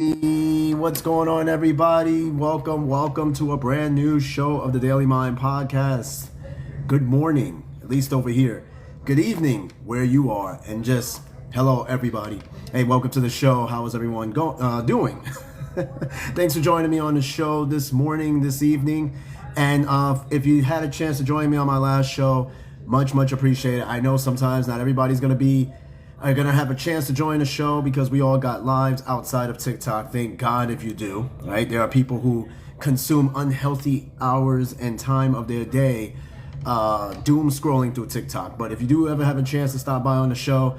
What's going on, everybody? Welcome to a brand new show of the Daily Mind podcast. Good morning, at least over here. Good evening, where you are, and just hello, everybody. Hey, welcome to the show. How is everyone doing? Thanks for joining me on the show this morning, this evening, and if you had a chance to join me on my last show, much appreciated. I know sometimes not everybody's gonna have a chance to join the show because we all got lives outside of TikTok. Thank God if you do, right? There are people who consume unhealthy hours and time of their day doom scrolling through TikTok. But if you do ever have a chance to stop by on the show,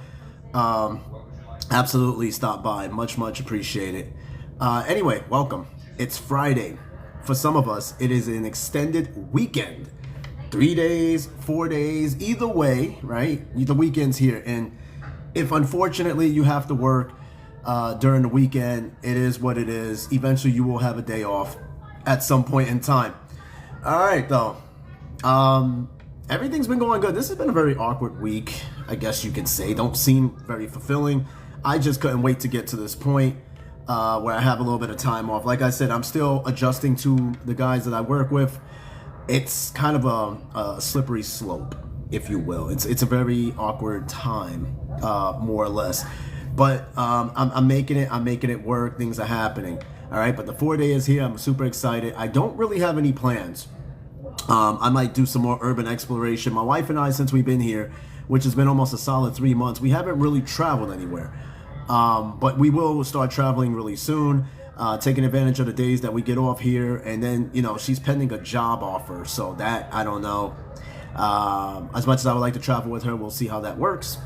absolutely stop by. Much appreciated. Anyway, welcome. It's Friday. For some of us, it is an extended weekend. 3 days, 4 days, either way, right? The weekend's here. And if unfortunately you have to work during the weekend, it is what it is. Eventually you will have a day off at some point in time. All right, though. Everything's been going good. This has been a very awkward week, I guess you could say. Don't seem very fulfilling. I just couldn't wait to get to this point where I have a little bit of time off. Like I said, I'm still adjusting to the guys that I work with. It's kind of a slippery slope, if you will. It's a very awkward time, more or less. But I'm making it work. Things are happening. All right, but the 4 day is here. I'm super excited. I don't really have any plans. I might do some more urban exploration. My wife and I, since we've been here, which has been almost a solid 3 months, we haven't really traveled anywhere. But we will start traveling really soon. Taking advantage of the days that we get off here. And then, she's pending a job offer. So that, I don't know. As much as I would like to travel with her, we'll see how that works.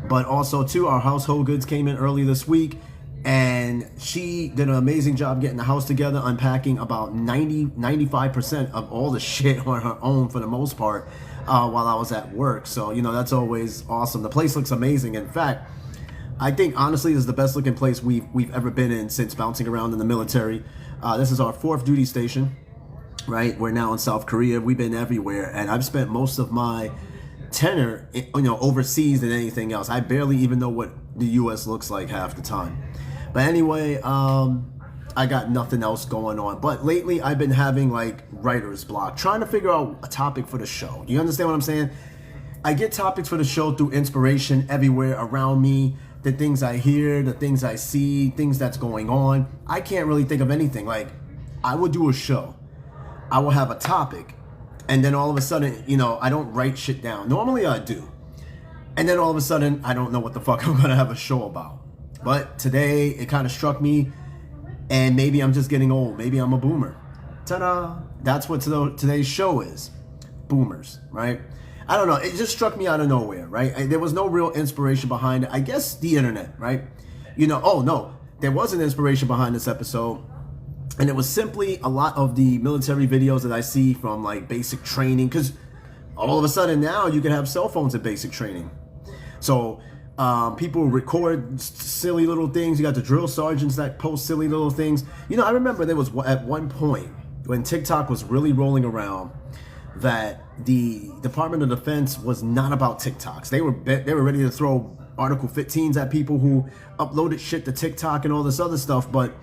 But also, too, our household goods came in early this week. And she did an amazing job getting the house together, unpacking about 95% of all the shit on her own for the most part while I was at work. So, that's always awesome. The place looks amazing. In fact, I think, honestly, this is the best looking place we've ever been in since bouncing around in the military. This is our 4th duty station, right? We're now in South Korea. We've been everywhere. And I've spent most of my tenure, overseas than anything else. I barely even know what the U.S. looks like half the time. But anyway, I got nothing else going on. But lately, I've been having, writer's block, trying to figure out a topic for the show. Do you understand what I'm saying? I get topics for the show through inspiration everywhere around me. The things I hear, the things I see, things that's going on. I can't really think of anything. I will do a show. I will have a topic. And then all of a sudden, I don't write shit down. Normally I do. And then all of a sudden, I don't know what the fuck I'm going to have a show about. But today, it kind of struck me. And maybe I'm just getting old. Maybe I'm a boomer. Ta-da! That's what today's show is. Boomers, right? I don't know. It just struck me out of nowhere, right? There was no real inspiration behind it. I guess the internet, right? Oh no, there was an inspiration behind this episode. And it was simply a lot of the military videos that I see from basic training. Because all of a sudden now you can have cell phones at basic training. So people record silly little things. You got the drill sergeants that post silly little things. I remember there was at one point when TikTok was really rolling around that the Department of Defense was not about TikToks. They were ready to throw Article 15s at people who uploaded shit to TikTok and all this other stuff. But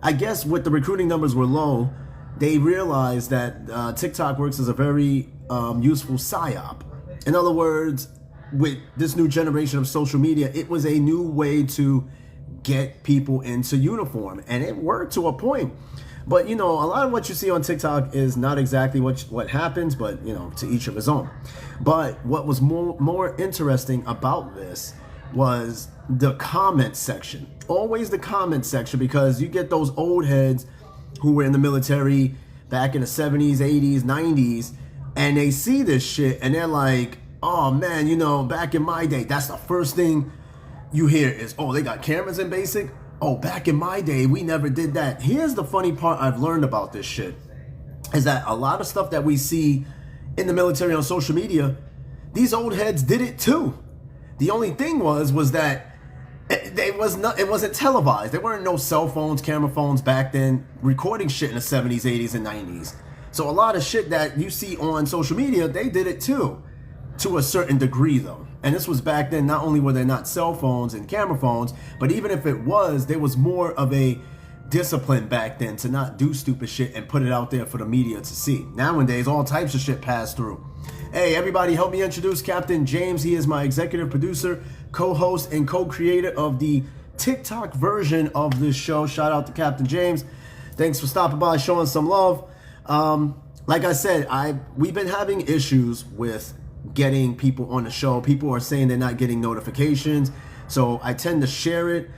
I guess with the recruiting numbers were low, they realized that TikTok works as a very useful psyop. In other words, with this new generation of social media, it was a new way to get people into uniform. And it worked to a point. But, a lot of what you see on TikTok is not exactly what happens, but, to each of his own. But what was more interesting about this was the comment section. Always the comment section, because you get those old heads who were in the military back in the 70s, 80s, 90s, and they see this shit and they're like, oh man, back in my day, that's the first thing you hear is, oh, they got cameras in basic? Oh, back in my day, we never did that. Here's the funny part I've learned about this shit, is that a lot of stuff that we see in the military on social media, these old heads did it too. The only thing was that it wasn't televised. There weren't no cell phones, camera phones back then recording shit in the 70s, 80s, and 90s. So a lot of shit that you see on social media, they did it too, to a certain degree though. And this was back then, not only were there not cell phones and camera phones, but even if it was, there was more of a discipline back then to not do stupid shit and put it out there for the media to see. Nowadays, all types of shit pass through. Hey, everybody, help me introduce Captain James. He is my executive producer, co-host, and co-creator of the TikTok version of this show. Shout out to Captain James. Thanks for stopping by, showing some love. Like I said, we've been having issues with getting people on the show. People are saying they're not getting notifications, so I tend to share it,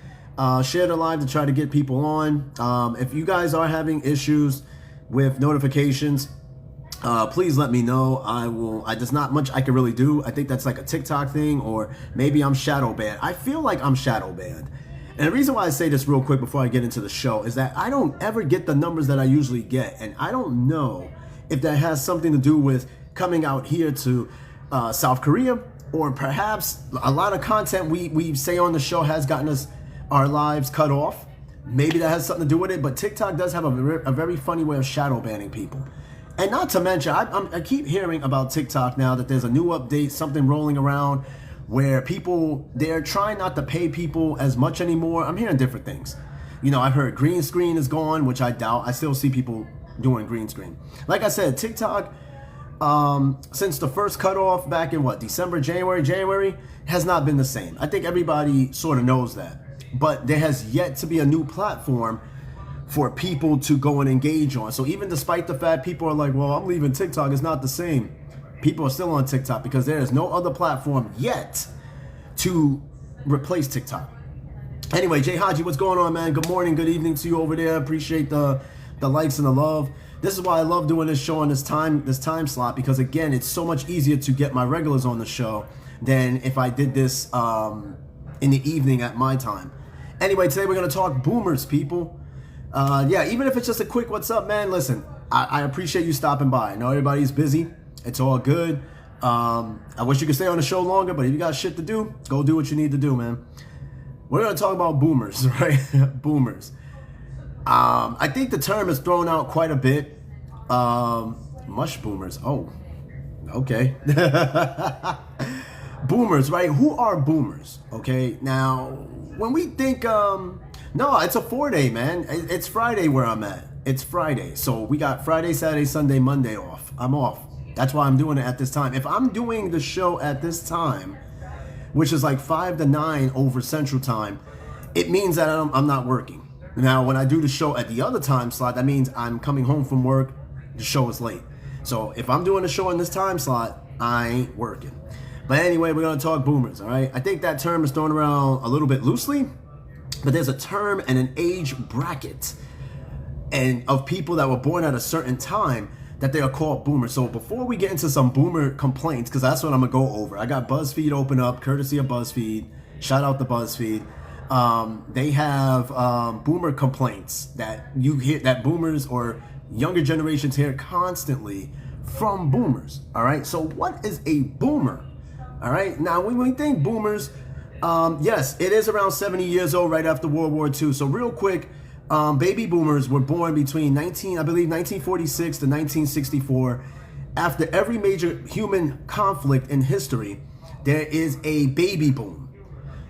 share the live to try to get people on. If you guys are having issues with notifications, please let me know. There's not much I can really do. I think that's like a TikTok thing, or maybe I'm shadow banned. I feel like I'm shadow banned. And the reason why I say this real quick before I get into the show is that I don't ever get the numbers that I usually get. And I don't know if that has something to do with coming out here to South Korea, or perhaps a lot of content we say on the show has gotten us our lives cut off. Maybe that has something to do with it, but TikTok does have a very funny way of shadow banning people. And not to mention, I keep hearing about TikTok now that there's a new update, something rolling around where they're trying not to pay people as much anymore. I'm hearing different things. You know, I've heard green screen is gone, which I doubt. I still see people doing green screen. Like I said, TikTok, since the first cutoff back in December, January, has not been the same. I think everybody sort of knows that. But there has yet to be a new platform for people to go and engage on. So even despite the fact people are like, well, I'm leaving TikTok, it's not the same. People are still on TikTok because there is no other platform yet to replace TikTok. Anyway, Jay Haji, what's going on, man? Good morning, good evening to you over there. Appreciate the likes and the love. This is why I love doing this show on this time slot, because again, it's so much easier to get my regulars on the show than if I did this in the evening at my time. Anyway, today we're gonna talk boomers, people. Yeah, even if it's just a quick what's up, man, listen, I appreciate you stopping by. I know everybody's busy. It's all good. I wish you could stay on the show longer, but if you got shit to do, go do what you need to do, man. We're going to talk about boomers, right? Boomers. I think the term is thrown out quite a bit. Mush boomers. Oh, okay. Boomers, right? Who are boomers? Okay, now, when we think... no, it's a 4-day, man. It's Friday where I'm at. It's Friday. So we got Friday, Saturday, Sunday, Monday off. I'm off. That's why I'm doing it at this time. If I'm doing the show at this time, which is like 5 to 9 over Central Time, it means that I'm not working. Now, when I do the show at the other time slot, that means I'm coming home from work, the show is late. So if I'm doing the show in this time slot, I ain't working. But anyway, we're going to talk boomers, all right? I think that term is thrown around a little bit loosely, but there's a term and an age bracket and of people that were born at a certain time that they are called boomers. So before we get into some boomer complaints, because that's what I'm gonna go over, I got BuzzFeed open up, courtesy of BuzzFeed. Shout out to BuzzFeed. They have boomer complaints that you hear, that boomers or younger generations hear constantly from boomers. All right. So what is a boomer? All right. Now, when we think boomers, yes, it is around 70 years old, right after World War II. So real quick. Baby boomers were born between 1946 to 1964. After every major human conflict in history, there is a baby boom.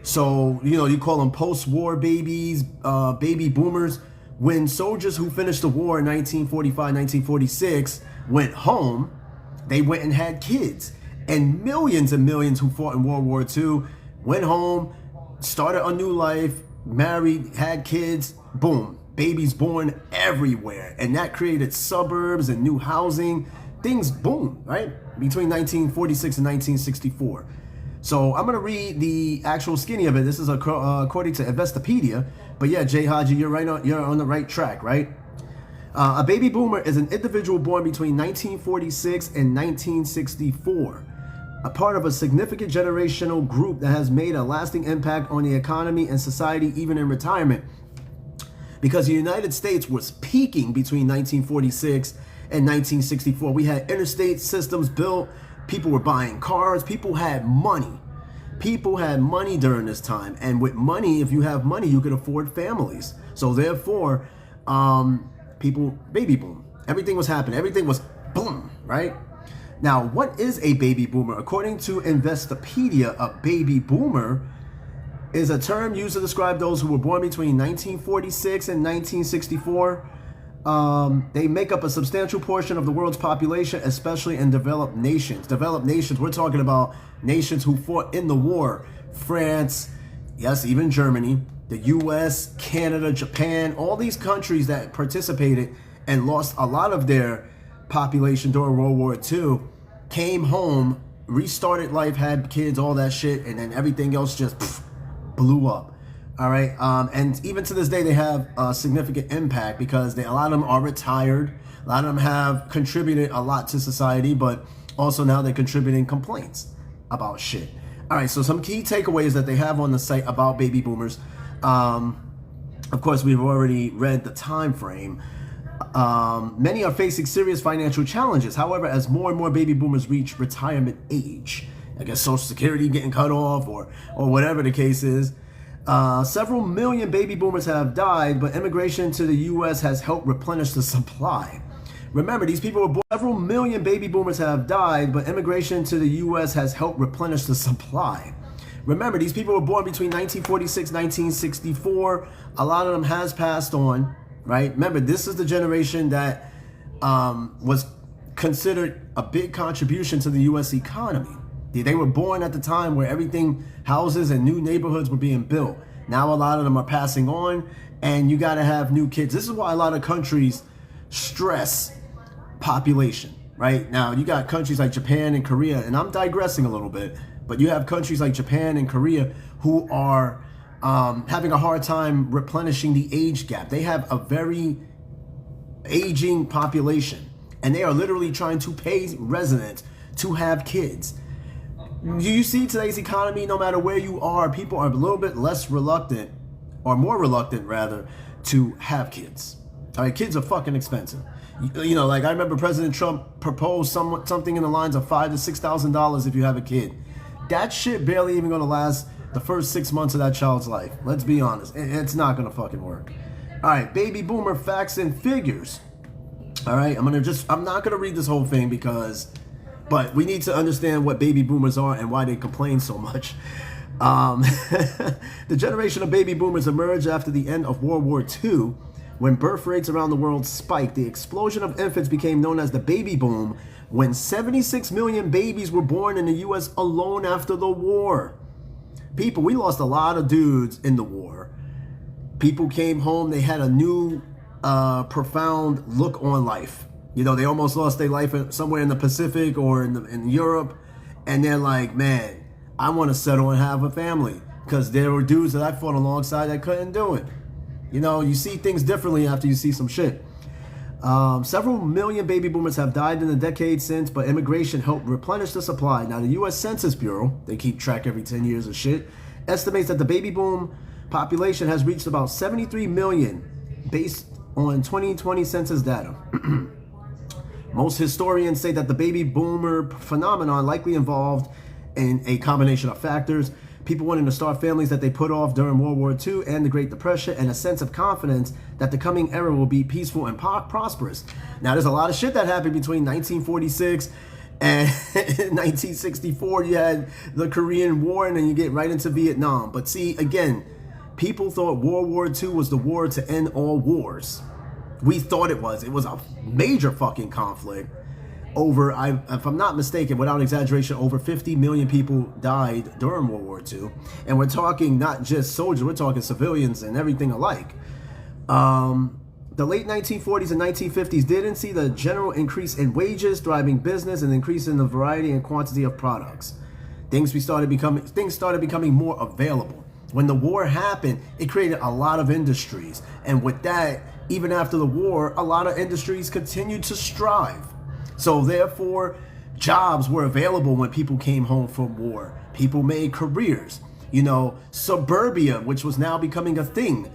So, you know, you call them post-war babies, baby boomers. When soldiers who finished the war in 1945, 1946 went home, they went and had kids. And millions who fought in World War II went home, started a new life, married, had kids, boom, babies born everywhere. And that created suburbs and new housing. Things boom, right? Between 1946 and 1964. So I'm going to read the actual skinny of it. This is according to Investopedia. But yeah, Jay Haji, you're on the right track, right? A baby boomer is an individual born between 1946 and 1964. A part of a significant generational group that has made a lasting impact on the economy and society, even in retirement. Because the United States was peaking between 1946 and 1964. We had interstate systems built. People were buying cars. People had money. People had money during this time. And with money, if you have money, you could afford families. So therefore, people, baby boom. Everything was happening. Everything was boom, right? Now, what is a baby boomer? According to Investopedia, a baby boomer is a term used to describe those who were born between 1946 and 1964. They make up a substantial portion of the world's population, especially in developed nations. Developed nations, we're talking about nations who fought in the war. France, yes, even Germany, the US, Canada, Japan, all these countries that participated and lost a lot of their population during World War II, came home, restarted life, had kids, all that shit, and then everything else just blew up. All right, and even to this day, they have a significant impact because a lot of them are retired. A lot of them have contributed a lot to society, but also now they're contributing complaints about shit. All right, so some key takeaways that they have on the site about baby boomers. Of course, we've already read the time frame. Many are facing serious financial challenges. However, as more and more baby boomers reach retirement age, I guess Social Security getting cut off or whatever the case is, several million baby boomers have died, but immigration to the U.S. has helped replenish the supply. Remember, these people were born. Several million baby boomers have died, but immigration to the U.S. has helped replenish the supply. Remember, these people were born between 1946 and 1964. A lot of them has passed on, right? Remember, this is the generation that was considered a big contribution to the U.S. economy. They were born at the time where houses and new neighborhoods were being built. Now a lot of them are passing on, and you got to have new kids. This is why a lot of countries stress population, right? Now you got countries like Japan and Korea, and I'm digressing a little bit, but you have countries like Japan and Korea who are having a hard time replenishing the age gap. They have a very aging population, and they are literally trying to pay residents to have kids. You see today's economy, no matter where you are, people are a little bit less reluctant, or more reluctant rather, to have kids. All right, kids are fucking expensive. You know, like I remember President Trump proposed something in the lines of $5,000 to $6,000 if you have a kid. That shit barely even gonna last the first 6 months of that child's life. Let's be honest, it's not gonna fucking work. All right, baby boomer facts and figures. All right, I'm not gonna read this whole thing but we need to understand what baby boomers are and why they complain so much. The generation of baby boomers emerged after the end of World War II, when birth rates around the world spiked. The explosion of infants became known as the baby boom, when 76 million babies were born in the U.S. alone after the war. People, we lost a lot of dudes in the war. People came home, they had a new, profound look on life. You know, they almost lost their life somewhere in the Pacific or in Europe. And they're like, man, I want to settle and have a family. Because there were dudes that I fought alongside that couldn't do it. You know, you see things differently after you see some shit. Several million baby boomers have died in the decades since, but immigration helped replenish the supply. Now, the U.S. Census Bureau, they keep track every 10 years of shit, estimates that the baby boom population has reached about 73 million based on 2020 census data. Most historians say that the baby boomer phenomenon likely involved in a combination of factors: people wanting to start families that they put off during World War II and the Great Depression, and a sense of confidence that the coming era will be peaceful and prosperous. Now, there's a lot of shit that happened between 1946 and 1964. You had the Korean War, and then you get right into Vietnam. But see, again, people thought World War II was the war to end all wars. We thought it was. It was a major fucking conflict. If I'm not mistaken, without exaggeration, over 50 million people died during World War II. And we're talking not just soldiers, we're talking civilians and everything alike. The late 1940s and 1950s didn't see the general increase in wages, thriving business, and increase in the variety and quantity of products. Things started becoming more available. When the war happened, it created a lot of industries. And with that, even after the war, a lot of industries continued to strive. So therefore, jobs were available when people came home from war. People made careers. You know, suburbia, which was now becoming a thing.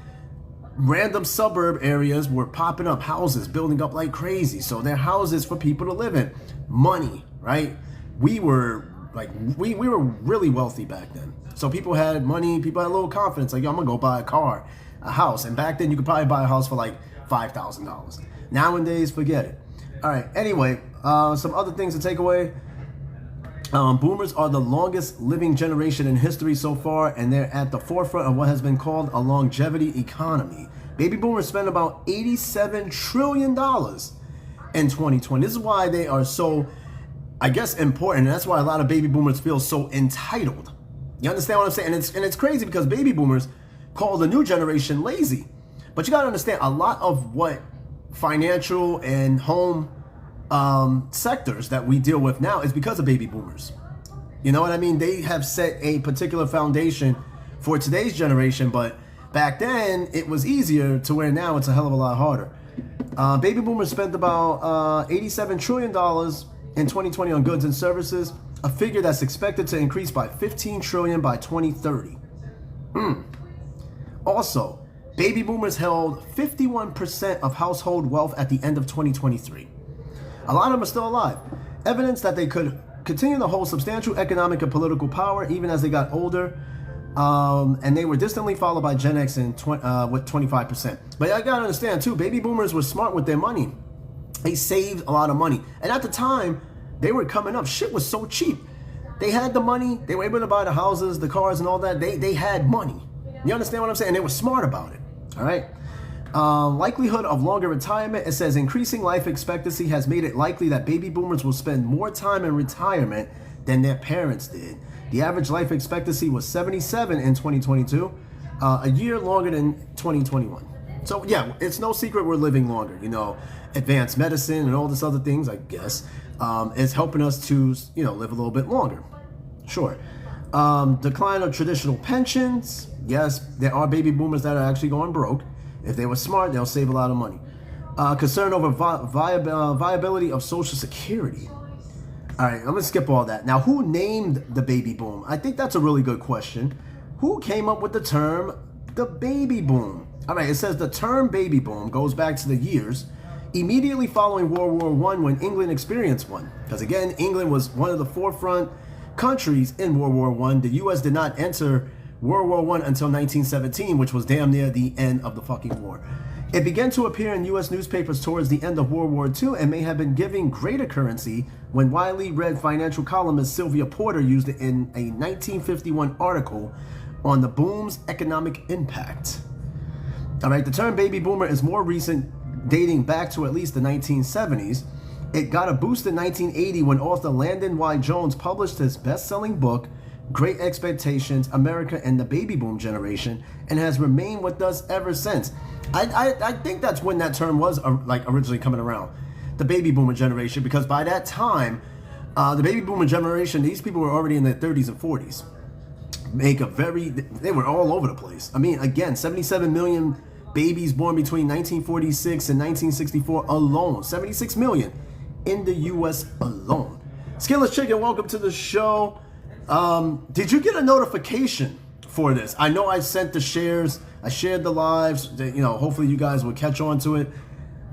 Random suburb areas were popping up, houses building up like crazy. So they're houses for people to live in. Money, right? We were really wealthy back then. So people had money, people had a little confidence, like, yo, I'm gonna go buy a car, a house. And back then you could probably buy a house for like $5,000. Nowadays, forget it. All right. Anyway, some other things to take away. Boomers are the longest living generation in history so far, and they're at the forefront of what has been called a longevity economy. Baby boomers spent about $87 trillion in 2020. This is why they are so, I guess, important. And that's why a lot of baby boomers feel so entitled. You understand what I'm saying? And it's crazy because baby boomers call the new generation lazy. But you got to understand, a lot of what financial and home sectors that we deal with now is because of baby boomers. You know what I mean? They have set a particular foundation for today's generation, but back then it was easier to where now it's a hell of a lot harder. Baby boomers spent about $87 trillion in 2020 on goods and services, a figure that's expected to increase by $15 trillion by 2030. Also, baby boomers held 51% of household wealth at the end of 2023. A lot of them are still alive. Evidence that they could continue to hold substantial economic and political power even as they got older. And they were distantly followed by Gen X with 25%. But I gotta understand too, baby boomers were smart with their money. They saved a lot of money. And at the time, they were coming up. Shit was so cheap. They had the money. They were able to buy the houses, the cars, and all that. They had money. You understand what I'm saying? And they were smart about it. All right. Likelihood of longer retirement. It says increasing life expectancy has made it likely that baby boomers will spend more time in retirement than their parents did. The average life expectancy was 77 in 2022, a year longer than 2021. So yeah, it's no secret we're living longer. You know, advanced medicine and all this other things, I guess, is helping us to, you know, live a little bit longer. Sure. Decline of traditional pensions. Yes, there are baby boomers that are actually going broke. If they were smart, they'll save a lot of money. Concern over viability of Social Security. All right, I'm going to skip all that. Now, who named the baby boom? I think that's a really good question. Who came up with the term the baby boom? All right, it says the term baby boom goes back to the years immediately following World War I when England experienced one. Because again, England was one of the forefront countries in World War I. The U.S. did not enter World War I until 1917, which was damn near the end of the fucking war. It began to appear in U.S. newspapers towards the end of World War II and may have been giving greater currency when widely read financial columnist Sylvia Porter used it in a 1951 article on the boom's economic impact. All right, the term baby boomer is more recent, dating back to at least the 1970s. It got a boost in 1980 when author Landon Y. Jones published his best-selling book, Great Expectations, America and the Baby Boom Generation, and has remained with us ever since. I think that's when that term was originally coming around, the baby boomer generation, because by that time, the baby boomer generation, these people were already in their 30s and 40s. They were all over the place. I mean, again, 77 million babies born between 1946 and 1964 alone. 76 million in the U.S. alone. Skinless Chicken, welcome to the show. Did you get a notification for this? I know I sent the shares. I shared the lives. You know, hopefully you guys will catch on to it.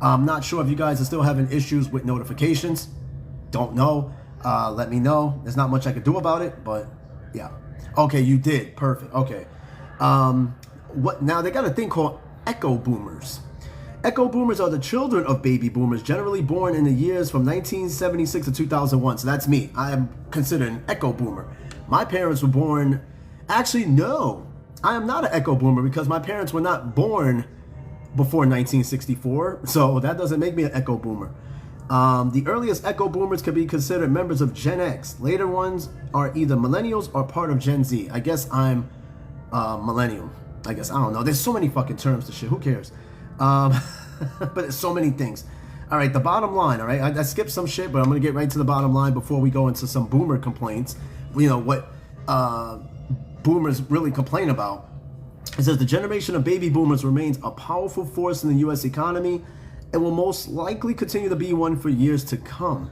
I'm not sure if you guys are still having issues with notifications. Don't know. Let me know. There's not much I could do about it, but yeah. Okay, you did. Perfect. Okay. What now? They got a thing called echo boomers. Echo boomers are the children of baby boomers, generally born in the years from 1976 to 2001. So that's me. I am considered an echo boomer. My parents were born. Actually, no. I am not an echo boomer because my parents were not born before 1964. So that doesn't make me an echo boomer. The earliest echo boomers could be considered members of Gen X. Later ones are either millennials or part of Gen Z. I guess I'm millennial. I guess, I don't know. There's so many fucking terms to shit. Who cares? But there's so many things. All right, the bottom line, all right? I skipped some shit, but I'm going to get right to the bottom line before we go into some boomer complaints. You know, what boomers really complain about. It says the generation of baby boomers remains a powerful force in the U.S. economy and will most likely continue to be one for years to come.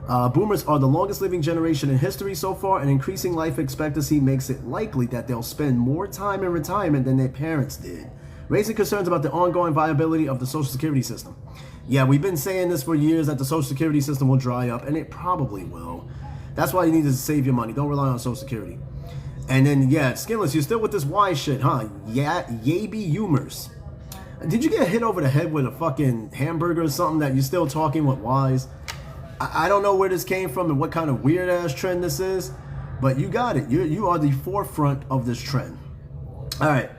Boomers are the longest living generation in history so far, and increasing life expectancy makes it likely that they'll spend more time in retirement than their parents did, raising concerns about the ongoing viability of the Social Security system. Yeah, we've been saying this for years, that the Social Security system will dry up, and it probably will. That's why you need to save your money. Don't rely on Social Security. And then, yeah, Skinless, you're still with this Y shit, huh? Yeah, Yaby humors. Did you get hit over the head with a fucking hamburger or something that you're still talking with wise? I don't know where this came from and what kind of weird ass trend this is, but you got it. You are the forefront of this trend. All right.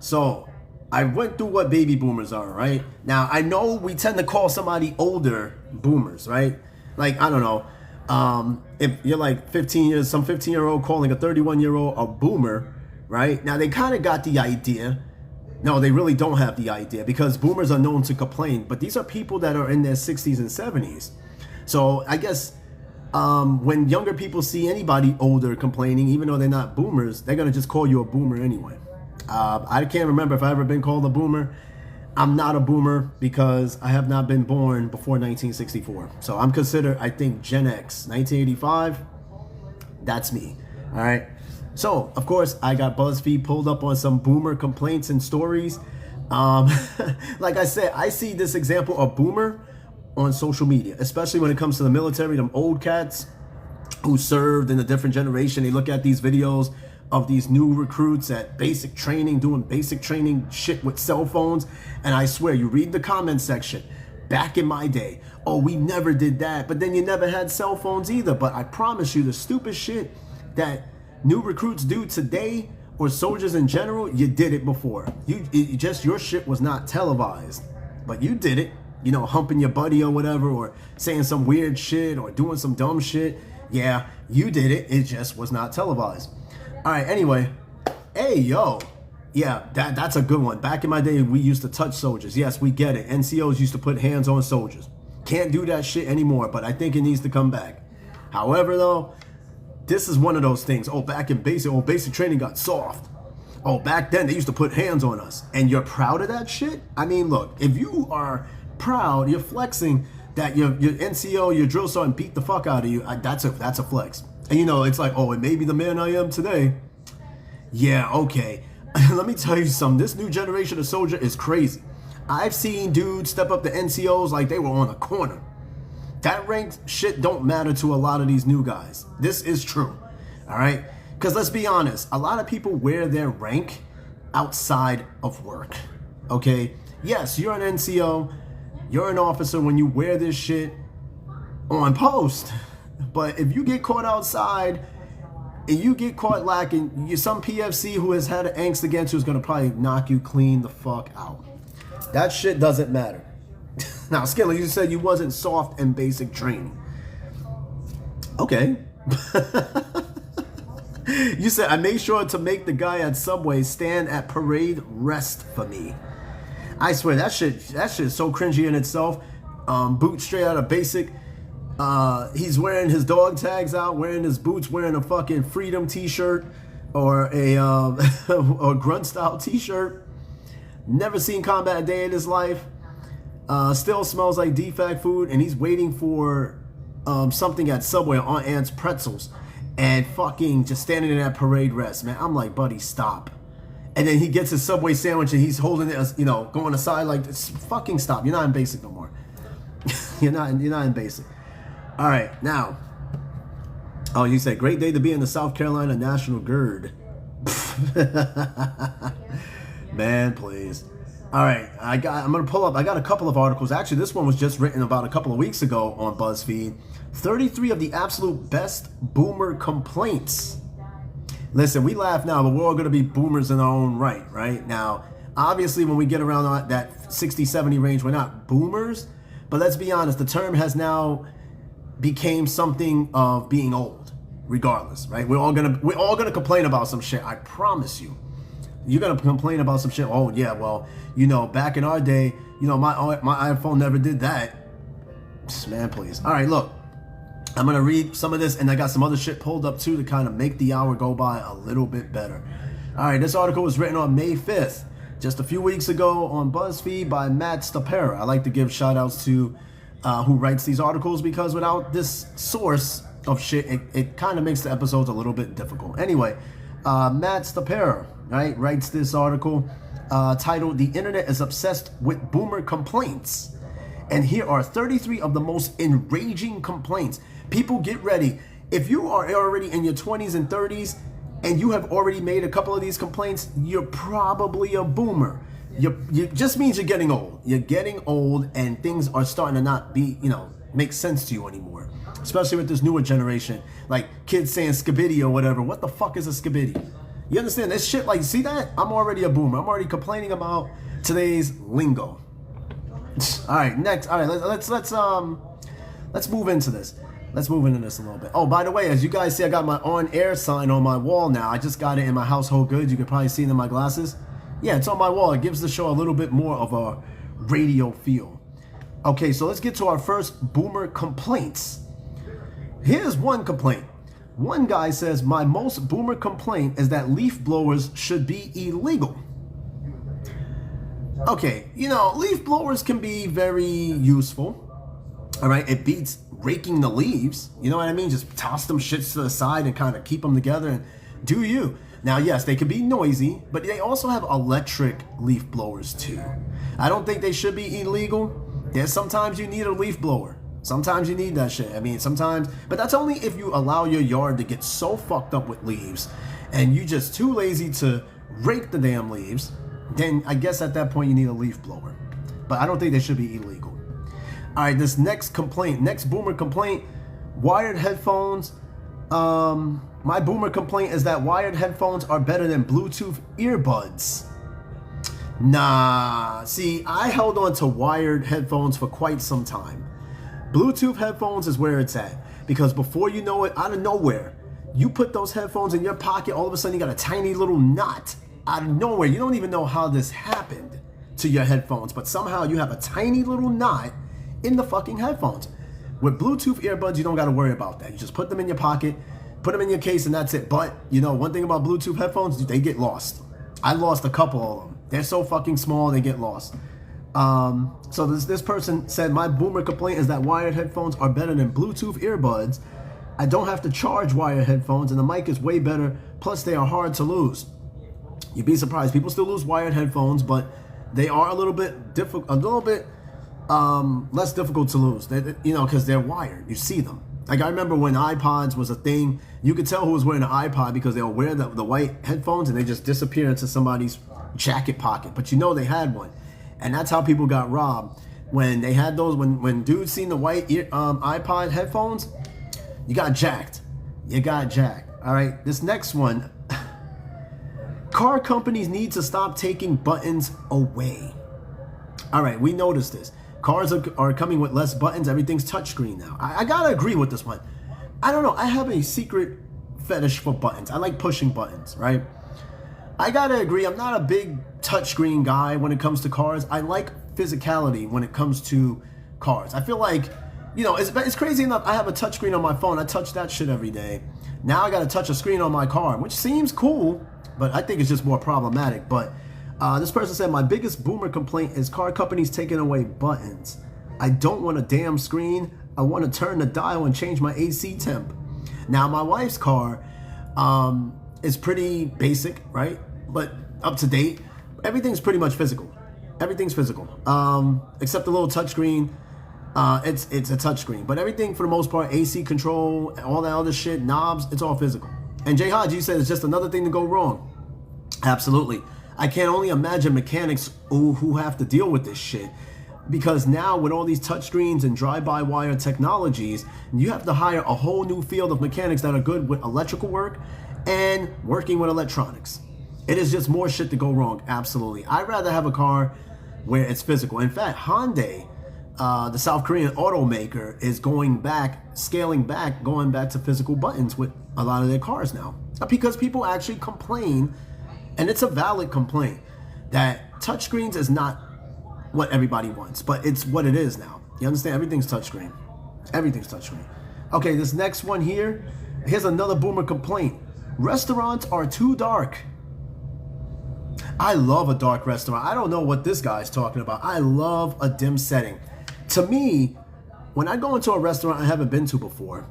So I went through what baby boomers are, right? Now I know we tend to call somebody older boomers, right? Like, I don't know. If you're like 15 years, some 15-year-old calling a 31-year-old a boomer, right? Now they kind of got the idea. No, they really don't have the idea because boomers are known to complain, but these are people that are in their 60s and 70s. So I guess when younger people see anybody older complaining, even though they're not boomers, they're gonna just call you a boomer anyway. I can't remember if I've ever been called a boomer. I'm not a boomer because I have not been born before 1964. So I'm considered, I think, Gen X. 1985, that's me. All right. So, of course, I got BuzzFeed pulled up on some boomer complaints and stories. Like I said, I see this example of boomer on social media, especially when it comes to the military, them old cats who served in a different generation. They look at these videos of these new recruits at basic training, doing basic training shit with cell phones. And I swear, you read the comment section, back in my day, oh, we never did that. But then you never had cell phones either. But I promise you, the stupid shit that new recruits do today, or soldiers in general, you did it before. Your shit was not televised, but you did it. You know, humping your buddy or whatever, or saying some weird shit, or doing some dumb shit. Yeah, you did it. It just was not televised. All right, anyway, hey, yo. Yeah, that's a good one. Back in my day, we used to touch soldiers. Yes, we get it. NCOs used to put hands on soldiers. Can't do that shit anymore, but I think it needs to come back. However, though, this is one of those things. Oh, back in basic training got soft. Oh, back then they used to put hands on us. And you're proud of that shit? I mean, look, if you are proud, you're flexing that your NCO, your drill sergeant beat the fuck out of you, that's a flex. And you know, it's like, oh, it may be the man I am today. Yeah, okay. Let me tell you something. This new generation of soldier is crazy. I've seen dudes step up to NCOs like they were on a corner. That rank shit don't matter to a lot of these new guys. This is true. All right? Because let's be honest, a lot of people wear their rank outside of work. Okay? Yes, you're an NCO. You're an officer when you wear this shit on post. But if you get caught outside and you get caught lacking, you're some PFC who has had an angst against you is going to probably knock you clean the fuck out. That shit doesn't matter. Now, Skilly, you said you wasn't soft in basic training. Okay. You said, I made sure to make the guy at Subway stand at parade rest for me. I swear, that shit is so cringy in itself. Boot straight out of basic. He's wearing his dog tags out, wearing his boots, wearing a fucking Freedom t-shirt or a grunt style t-shirt. Never seen combat a day in his life. Still smells like defect food, and he's waiting for something at Subway on Aunt's Pretzels, and fucking just standing in that parade rest, man. I'm like, buddy, stop. And then he gets his Subway sandwich and he's holding it, you know, going aside like this. Fucking stop. You're not in basic no more. You're not in basic. All right, now. Oh, you said great day to be in the South Carolina National Guard. Man, please. All right, I'm gonna pull up. I got a couple of articles. Actually, this one was just written about a couple of weeks ago on BuzzFeed. 33 of the absolute best boomer complaints. Listen, we laugh now, but we're all gonna be boomers in our own right now. Obviously, when we get around that 60, 70 range, we're not boomers. But let's be honest, the term has now became something of being old, regardless, right? We're all gonna complain about some shit. I promise you. You're gonna complain about some shit. Oh yeah, well, you know, back in our day, you know, my iPhone never did that. Man, please. All right, look, I'm gonna read some of this, and I got some other shit pulled up too to kind of make the hour go by a little bit better. All right, this article was written on May 5th, just a few weeks ago, on BuzzFeed by Matt Stapera. I like to give shout outs to who writes these articles, because without this source of shit, it kind of makes the episodes a little bit difficult. Anyway, Matt Stapera, right, writes this article titled "The Internet is Obsessed with Boomer Complaints." And here are 33 of the most enraging complaints. People, get ready. If you are already in your 20s and 30s and you have already made a couple of these complaints, you're probably a boomer. You just means you're getting old. You're getting old, and things are starting to not be, make sense to you anymore. Especially with this newer generation, like kids saying skibidi or whatever. What the fuck is a skibidi? You understand this shit? Like, see that? I'm already a boomer. I'm already complaining about today's lingo. All right, next. All right, let's move into this. Let's move into this a little bit. Oh, by the way, as you guys see, I got my on-air sign on my wall now. I just got it in my household goods. You can probably see it in my glasses. Yeah, it's on my wall. It gives the show a little bit more of a radio feel. Okay, so let's get to our first boomer complaints. Here's one complaint. One guy says, my most boomer complaint is that leaf blowers should be illegal. Okay, leaf blowers can be very useful. All right, it beats raking the leaves. You know what I mean? Just toss them shits to the side and kind of keep them together and do you. Now, yes, they can be noisy, but they also have electric leaf blowers too. I don't think they should be illegal. There's sometimes you need a leaf blower. Sometimes you need that shit. I mean, sometimes, but that's only if you allow your yard to get so fucked up with leaves and you just too lazy to rake the damn leaves. Then I guess at that point you need a leaf blower. But I don't think they should be illegal. All right, this next boomer complaint, wired headphones. My boomer complaint is that wired headphones are better than Bluetooth earbuds. Nah, see, I held on to wired headphones for quite some time. Bluetooth headphones is where it's at. Because before you know it, out of nowhere, you put those headphones in your pocket, all of a sudden you got a tiny little knot out of nowhere. You don't even know how this happened to your headphones, but somehow you have a tiny little knot in the fucking headphones. With Bluetooth earbuds, you don't got to worry about that. You just put them in your pocket, put them in your case, and that's it. But, one thing about Bluetooth headphones, they get lost. I lost a couple of them. They're so fucking small, they get lost. So this person said, my boomer complaint is that wired headphones are better than Bluetooth earbuds. I don't have to charge wired headphones, and the mic is way better. Plus, they are hard to lose. You'd be surprised. People still lose wired headphones, but they are a little bit less difficult to lose. Because they're wired. You see them. Like, I remember when iPods was a thing, you could tell who was wearing an iPod because they'll wear the white headphones and they just disappear into somebody's jacket pocket. But they had one. And that's how people got robbed. When they had those, when dudes seen the white iPod headphones, you got jacked. All right, this next one. Car companies need to stop taking buttons away. All right, we noticed this. Cars are coming with less buttons. Everything's touchscreen now. I gotta agree with this one. I don't know. I have a secret fetish for buttons. I like pushing buttons, right? I gotta agree. I'm not a big touchscreen guy when it comes to cars. I like physicality when it comes to cars. I feel like, it's crazy enough. I have a touchscreen on my phone. I touch that shit every day. Now I gotta touch a screen on my car, which seems cool, but I think it's just more problematic. But this person said, my biggest boomer complaint is car companies taking away buttons. I don't want a damn screen. I want to turn the dial and change my AC temp. Now, my wife's car is pretty basic, right? But up to date. Everything's pretty much physical. Everything's physical. Except the little touchscreen. It's a touchscreen. But everything, for the most part, AC control, all that other shit, knobs, it's all physical. And Jay Hodge, you said it's just another thing to go wrong. Absolutely. I can only imagine mechanics who have to deal with this shit. Because now with all these touchscreens and drive-by-wire technologies, you have to hire a whole new field of mechanics that are good with electrical work and working with electronics. It is just more shit to go wrong, absolutely. I'd rather have a car where it's physical. In fact, Hyundai, the South Korean automaker, is scaling back, going back to physical buttons with a lot of their cars now. Because people actually complain, and it's a valid complaint, that touchscreens is not what everybody wants, but it's what it is now. You understand? Everything's touchscreen. Everything's touchscreen. Okay, this next one here. Here's another boomer complaint. Restaurants are too dark. I love a dark restaurant. I don't know what this guy's talking about. I love a dim setting. To me, when I go into a restaurant I haven't been to before,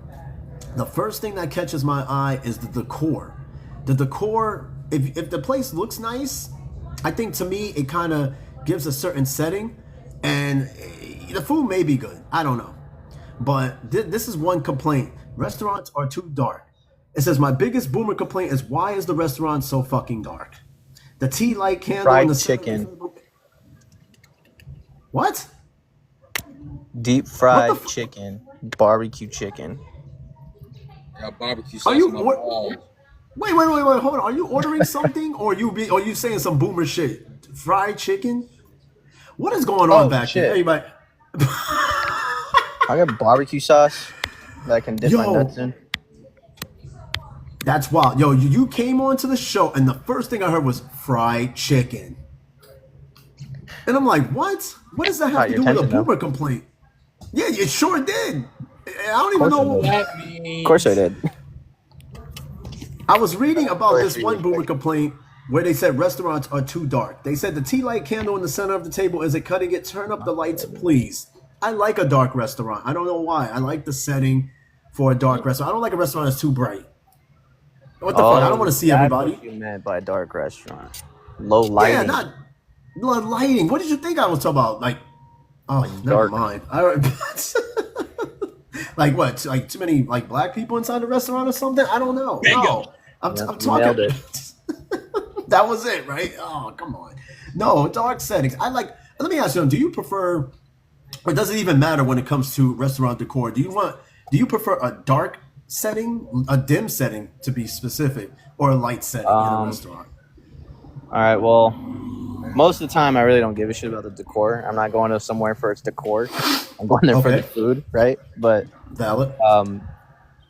the first thing that catches my eye is the decor. The decor, if the place looks nice, I think to me it kind of gives a certain setting, and the food may be good. I don't know. But this is one complaint. Restaurants are too dark. It says, my biggest boomer complaint is, why is the restaurant so fucking dark? The tea light candle in Fried the chicken. What? Deep What the? fried chicken, barbecue chicken. Got barbecue Are sauce you on my what? balls. Wait. Hold on. Are you ordering something, or are you saying some boomer shit? Fried chicken? What is going on Oh back there, shit! everybody? I got barbecue sauce that I can dip my nuts Yo, in. that's wild. Yo, you came onto the show, and the first thing I heard was fried chicken, and I'm like, what? What does that have Caught to your do with a attention though. boomer complaint? Yeah, it sure did. I don't Of even course I know. did. That Of course I means did. I was reading Of about course this you one boomer did. complaint where they said restaurants are too dark. They said the tea light candle in the center of the table isn't cutting it. Turn up the lights, please. I like a dark restaurant. I don't know why. I like the setting for a dark restaurant. I don't like a restaurant that's too bright. What the fuck? I don't want Oh, to see that's everybody. what you meant by dark restaurant. Low Yeah, lighting, not lighting. What did you think I was talking about? Like, oh, like never dark. mind. Like what? Like too many like black people inside the restaurant or something? I don't know. bingo. No, Yep, I'm you nailed talking. it. That was it, right? Oh, come on. No, dark settings. I like. Let me ask you: do you prefer, or does it even matter when it comes to restaurant decor? Do you prefer a dark setting, a dim setting to be specific, or a light setting in a Um. restaurant? All right. Well, most of the time I really don't give a shit about the decor. I'm not going to somewhere for its decor. I'm going there for the Okay, food, right? But valid. um,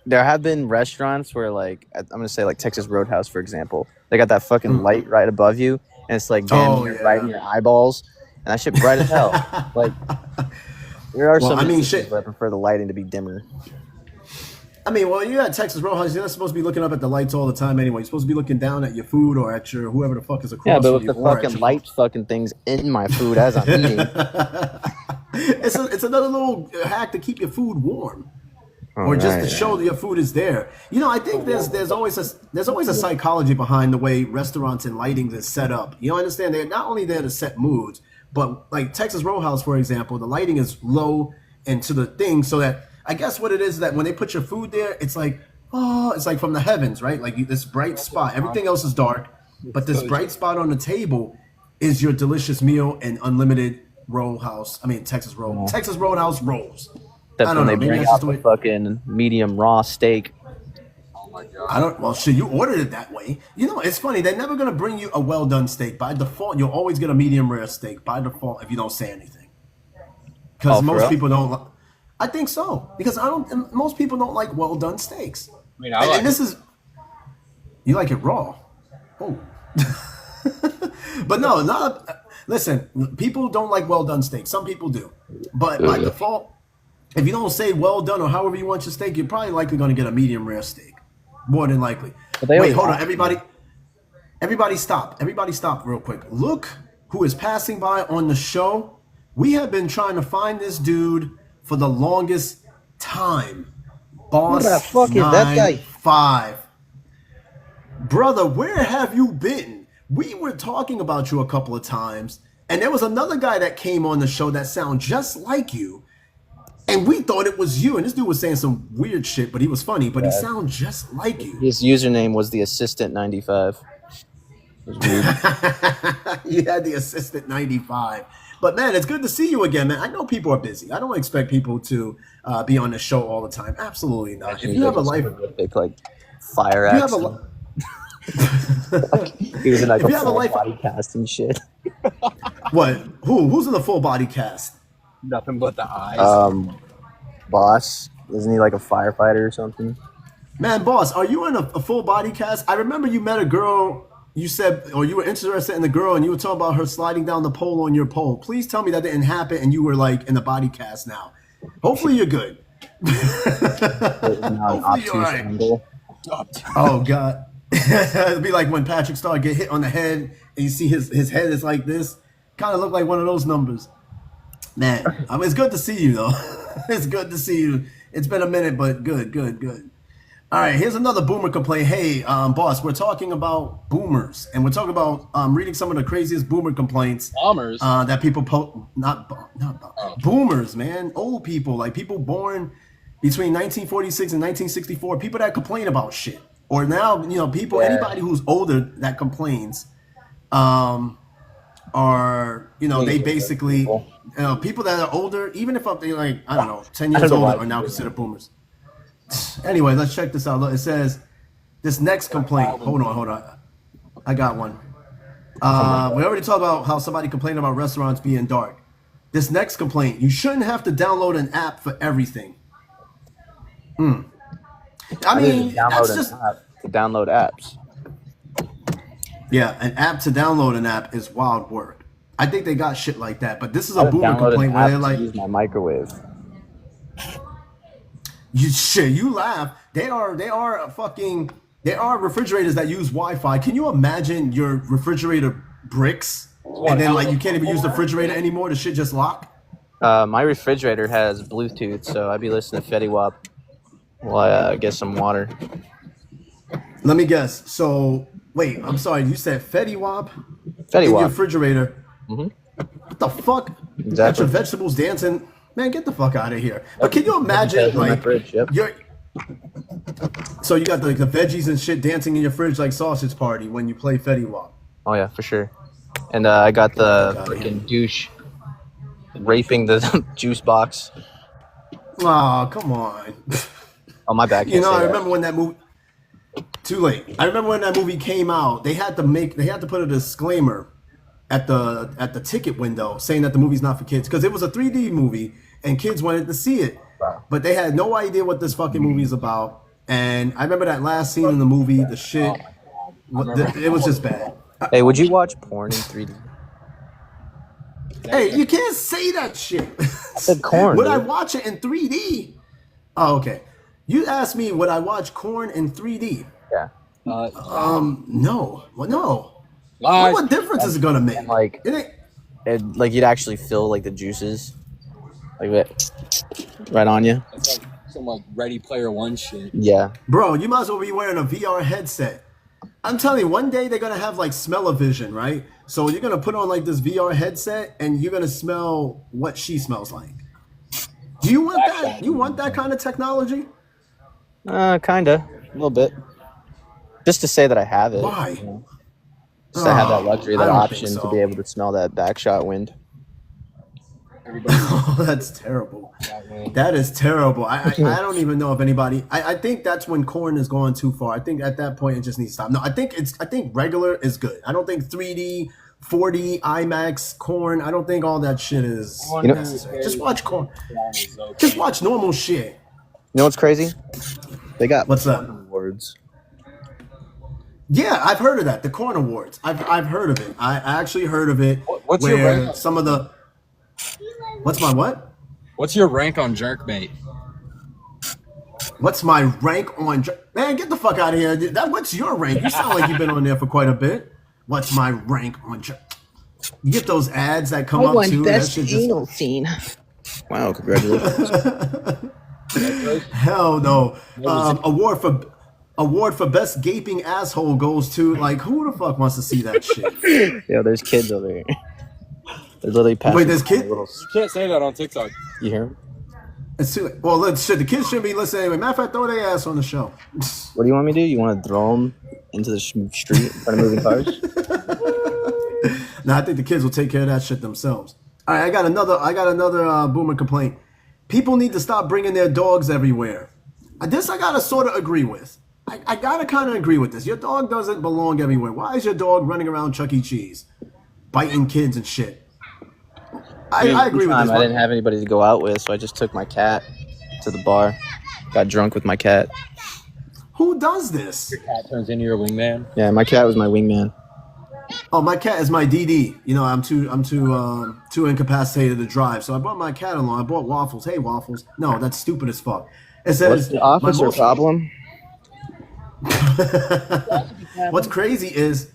there have been restaurants where, like, I'm gonna say, like Texas Roadhouse, for example, they got that fucking Mm. light right above you, and it's like damn Oh near right in yeah. your eyeballs, and that shit bright as hell. Like, there are Well, some I mean, instances shit. where I prefer the lighting to be dimmer. I mean, well, you at Texas Roadhouse. You're not supposed to be looking up at the lights all the time anyway. You're supposed to be looking down at your food or at your whoever the fuck is Yeah, across but from with you, the or at fucking your phone. lights, fucking things in my food as I'm eating. It's another little hack to keep your food warm, All or just to right. show that your food is there. You know, I think there's always a psychology behind the way restaurants and lighting is set up. You know, understand they're not only there to set moods, but like Texas Roadhouse, for example, the lighting is low and to the thing, so that I guess what it is that when they put your food there, it's like oh, it's like from the heavens, right? Like this bright spot. Everything else is dark, but this bright spot on the table is your delicious meal and unlimited Roadhouse. I mean Yeah. Texas Roadhouse rolls. I Except when don't they know. Maybe bring that's just out the the way. fucking medium raw steak. Oh my I god. don't. Well, shit, you ordered it that way. You know, it's funny. They're never gonna bring you a well done steak by default. You'll always get a medium rare steak by default if you don't say anything. Because Oh, for most real? people don't. I think so. Because I don't. And most people don't like well done steaks. I mean, I And like this it. is you like it raw. Oh. But no, not. Listen, people don't like well done steak. Some people do, but by Ugh. default, if you don't say well done or however you want your steak, you're probably likely going to get a medium rare steak. More than likely. But they Wait, always hold on, ask everybody. you. Everybody stop. Everybody stop real quick. Look who is passing by on the show. We have been trying to find this dude for the longest time. Who the Boss fuck is that guy? 95. Brother, where have you been? We were talking about you a couple of times, and there was another guy that came on the show that sounded just like you, and we thought it was you. And this dude was saying some weird shit, but he was funny, but he Yeah. sounded just like you. His username was the assistant 95. It was weird. You had the assistant 95. But man, it's good to see you again, man. I know people are busy. I don't expect people to be on the show all the time. Absolutely not. Imagine If he's you like have a this life, horrific, like fire if you have a accent. li- He was in like if a you have a full life, body cast and shit. what? Who's in the full body cast? Nothing but the eyes. Boss, isn't he like a firefighter or something? Man, boss, are you in a full body cast? I remember you met a girl. You said, or you were interested in the girl, and you were talking about her sliding down the pole on your pole. Please tell me that didn't happen, and you were like in the body cast now. Hopefully, you're good. It was now an Hopefully, you're all obtuse right. angle. Oh God, it'd be like when Patrick Star get hit on the head, and you see his head is like this. Kind of look like one of those numbers. Man, I mean, it's good to see you though. It's good to see you. It's been a minute, but good. All right, here's another boomer complaint. Hey, boss, we're talking about boomers, and we're talking about reading some of the craziest boomer complaints Bombers. that people post. Not Oh. boomers, man. Old people, like people born between 1946 and 1964. People that complain about shit, or now people, Yeah. anybody who's older that complains. Um, are, they Yeah, basically, people. people that are older, even if they're like, I don't know, 10 I don't years know older why are now people do considered boomers. Anyway, let's check this out. Look, it says, this next complaint. Hold on. I got one. We already talked about how somebody complained about restaurants being dark. This next complaint, you shouldn't have to download an app for everything. I I need to mean, download that's an just, app to download apps. yeah, an app to download an app is wild work. I think they got shit like that, but this is I a had to boomer download an complaint where they're app to like, use my microwave. you laugh. They are fucking, they are refrigerators that use Wi-Fi. Can you imagine your refrigerator bricks and then like you can't even use the refrigerator anymore? The shit just lock. My refrigerator has Bluetooth, so I'd be listening to Fetty Wap while I get some water. Let me guess. So wait, I'm sorry. You said Fetty Wap Fetty in your Wap. refrigerator. Mhm. What the fuck? You got Exactly. your vegetables dancing. Man, get the fuck out of here. But can you imagine in my like fridge, yep. so you got the veggies and shit dancing in your fridge like sausage party when you play Fetty Wap. Oh yeah, for sure. And I got the Fuck outta here. freaking douche raping the juice box. Oh, come on. Oh my bad. You Can't know, say I that. remember when that movie. Too late. I remember when that movie came out. They had to put a disclaimer at the ticket window saying that the movie's not for kids because it was a 3D movie and kids wanted to see it, but they had no idea what this fucking movie is about. And I remember that last scene in the movie. The shit, it was just bad. Hey, would you watch porn in 3D? Hey, you can't say that shit. I said corn. Would I Dude. watch it in 3D? Oh, okay. You asked me, would I watch Corn in 3D? Yeah. No. Well, no. Lies. What difference is it gonna make? And like, It ain't. like you'd actually feel like the juices, like that, right on you. That's like some like Ready Player One shit. Yeah. Bro, you might as well be wearing a VR headset. I'm telling you, one day they're gonna have like smell-o-vision, right? So you're gonna put on like this VR headset and you're gonna smell what she smells like. Do you want that? You want that kind of technology? Kinda, a little bit. Just to say that I have it. Why? You know? Just to have that luxury, I that don't think option so. to be able to smell that backshot wind. Everybody Oh, that's terrible. That is terrible. I don't even know if anybody. I think that's when Corn is going too far. I think at that point it just needs to stop. No, I think regular is good. I don't think 3D, 4D, IMAX, Corn. I don't think all that shit is know- necessary. Just watch Corn. Just watch normal shit. You know what's crazy? They got What's that? awards. Yeah, I've heard of that. The Corn Awards. I've heard of it. I actually heard of it. What's your where rank? some of the. What's my what? What's your rank on Jerkbait? What's my rank on? Man, get the fuck out of here. What's your rank? You sound like you've been on there for quite a bit. What's my rank on? You get those ads that come up too. That shit just, scene. Wow! Congratulations. hell no. Award for best gaping asshole goes to like who the fuck wants to see that shit? Yo, there's kids over here. They're literally passing. Wait, there's kid? You can't say that on TikTok. You hear 'em? It's too, well, let's shit. The kids shouldn't be listening anyway. Matter of fact, throw their ass on the show. What do you want me to do? You want to throw them into the street in front of moving cars? Now I think the kids will take care of that shit themselves. All right, I got another boomer complaint. People need to stop bringing their dogs everywhere. This I gotta sort of agree with. I gotta kind of agree with this. Your dog doesn't belong everywhere. Why is your dog running around Chuck E. Cheese, biting kids and shit? I agree with this. I didn't have anybody to go out with, so I just took my cat to the bar. Got drunk with my cat. Who does this? Cat turns into your wingman. Yeah, my cat was my wingman. Oh, my cat is my DD. You know, I'm too incapacitated to drive, so I brought my cat along. I bought Waffles. Hey, Waffles. No, that's stupid as fuck. It says What's the officer most- problem? What's crazy is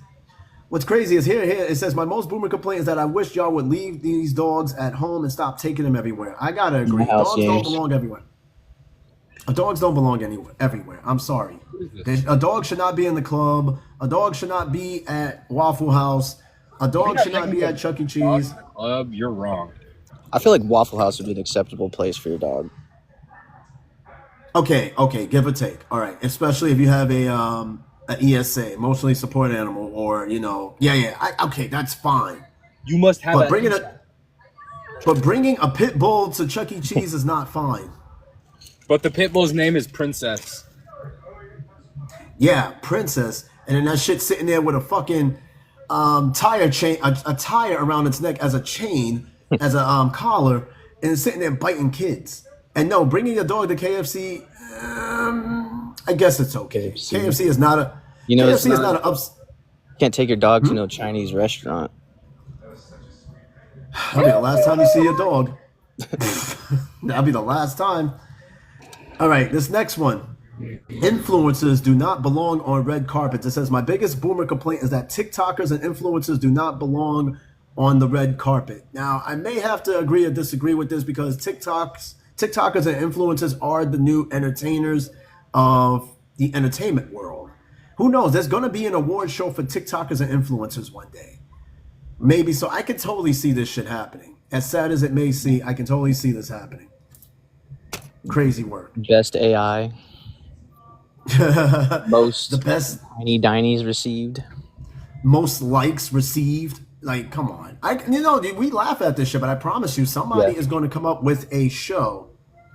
here it says my most boomer complaint is that I wish y'all would leave these dogs at home and stop taking them everywhere. I gotta agree. house, Dogs don't yes. belong everywhere. Dogs don't belong everywhere. I'm sorry. A dog should not be in the club. A dog should not be at Waffle House. A dog should not be at Chuck E. Cheese. Club, you're wrong. I feel like Waffle House would be an acceptable place for your dog. Okay, give or take. All right, especially if you have a ESA, emotionally support animal, or okay, that's fine. You must have But that. bringing a pit bull to Chuck E. Cheese is not fine. But the pit bull's name is Princess. Yeah, princess, and then that shit sitting there with a fucking tire chain, a tire around its neck as a chain, as a collar, and it's sitting there biting kids. And no, bringing your dog to KFC, I guess it's okay. KFC is not a. You know, KFC is not a. You can't take your dog to no Chinese restaurant. That'll be the last time you see your dog. That'll be the last time. All right, this next one. Influencers do not belong on red carpets. It says, my biggest boomer complaint is that TikTokers and influencers do not belong on the red carpet. Now, I may have to agree or disagree with this because TikTokers and influencers are the new entertainers of the entertainment world. Who knows? There's going to be an award show for TikTokers and influencers one day. Maybe so. I can totally see this shit happening. As sad as it may seem, I can totally see this happening. Crazy work. Best AI. Most the best tiny dinies received. Most likes received. Like, come on. We laugh at this shit, but I promise you, somebody is going to come up with a show,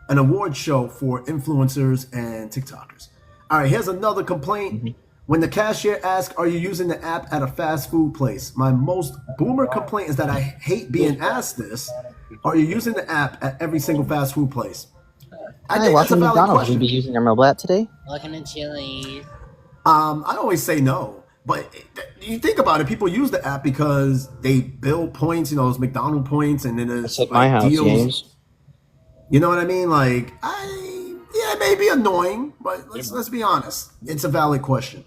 an award show for influencers and TikTokers. All right, here's another complaint. Mm-hmm. When the cashier asks, are you using the app at a fast food place? My most boomer complaint is that I hate being asked this. Are you using the app at every single fast food place? I think that's a valid McDonald's. question. Will you be using your mobile app today? Welcome to Chili's. I always say no, but you think about it. People use the app because they build points, those McDonald's points, and then there's like my house, deals. James. You know what I mean? Like, it may be annoying, but let's be honest. It's a valid question.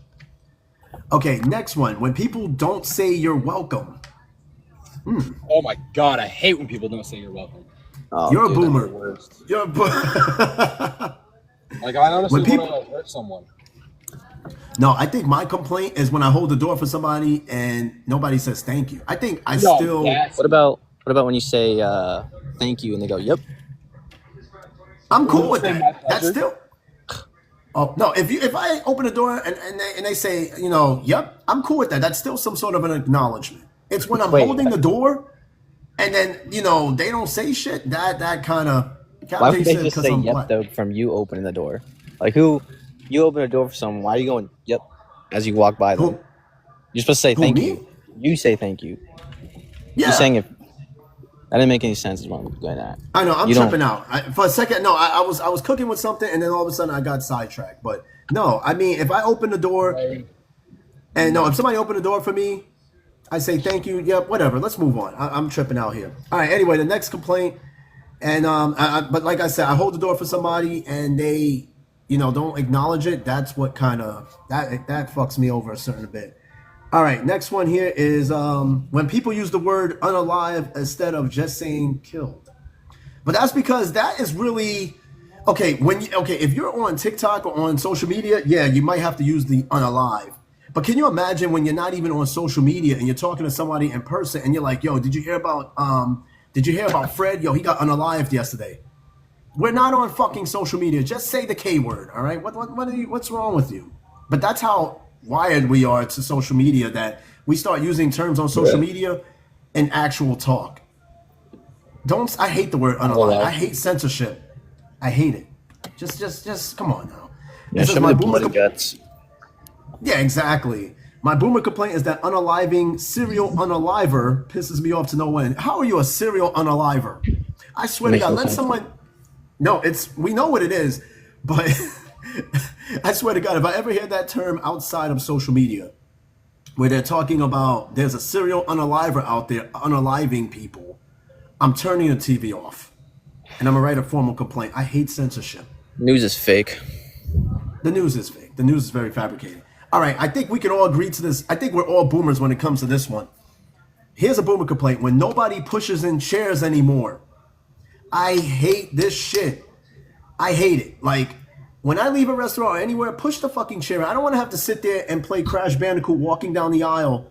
Okay, next one. When people don't say you're welcome. Oh my god, I hate when people don't say you're welcome. Oh, you're dude, a boomer. You're a Like, I honestly want to hurt someone. No, I think my complaint is when I hold the door for somebody and nobody says thank you. I think What about when you say thank you and they go, yep? I'm cool with that. That's still. Oh no! If I open the door and they say, yep, I'm cool with that. That's still some sort of an acknowledgement. It's when I'm holding the door and then they don't say shit. That kind of. Why would they just say yep though from you opening the door? Like you open the door for someone. Why are you going yep as you walk by them? You're supposed to say thank you. You say thank you. Yeah. You're saying that didn't make any sense. Is what I'm going at. I know. I'm tripping out. For a second, no. I was cooking with something, and then all of a sudden I got sidetracked. But no, I mean, if I open the door, and no, if somebody opened the door for me, I say thank you. Yep, whatever. Let's move on. I'm tripping out here. All right. Anyway, the next complaint, and but like I said, I hold the door for somebody, and they, don't acknowledge it. That's what kind of that fucks me over a certain bit. All right, next one here is when people use the word unalive instead of just saying killed. But that's because that is really okay. If you're on TikTok or on social media, yeah, you might have to use the unalive. But can you imagine when you're not even on social media and you're talking to somebody in person and you're like, yo, did you hear about Fred? Yo, he got unalived yesterday. We're not on fucking social media. Just say the K word, all right? What's wrong with you? But that's how wired we are to social media, that we start using terms on social media in actual talk. I hate the word unalive. I hate censorship. I hate it. Just come on now. Yeah, show me the bloody guts. Yeah, exactly. My boomer complaint is that unaliving serial unaliver pisses me off to no end. How are you a serial unaliver? I swear to God, let someone. No, we know what it is, but I swear to God, if I ever hear that term outside of social media, where they're talking about there's a serial unaliver out there unaliving people, I'm turning the TV off, and I'm gonna write a formal complaint. I hate censorship. News is fake. The news is fake. The news is very fabricated. All right, I think we can all agree to this. I think we're all boomers when it comes to this one. Here's a boomer complaint: when nobody pushes in chairs anymore. I hate this shit. I hate it. Like, when I leave a restaurant or anywhere, push the fucking chair. I don't want to have to sit there and play Crash Bandicoot walking down the aisle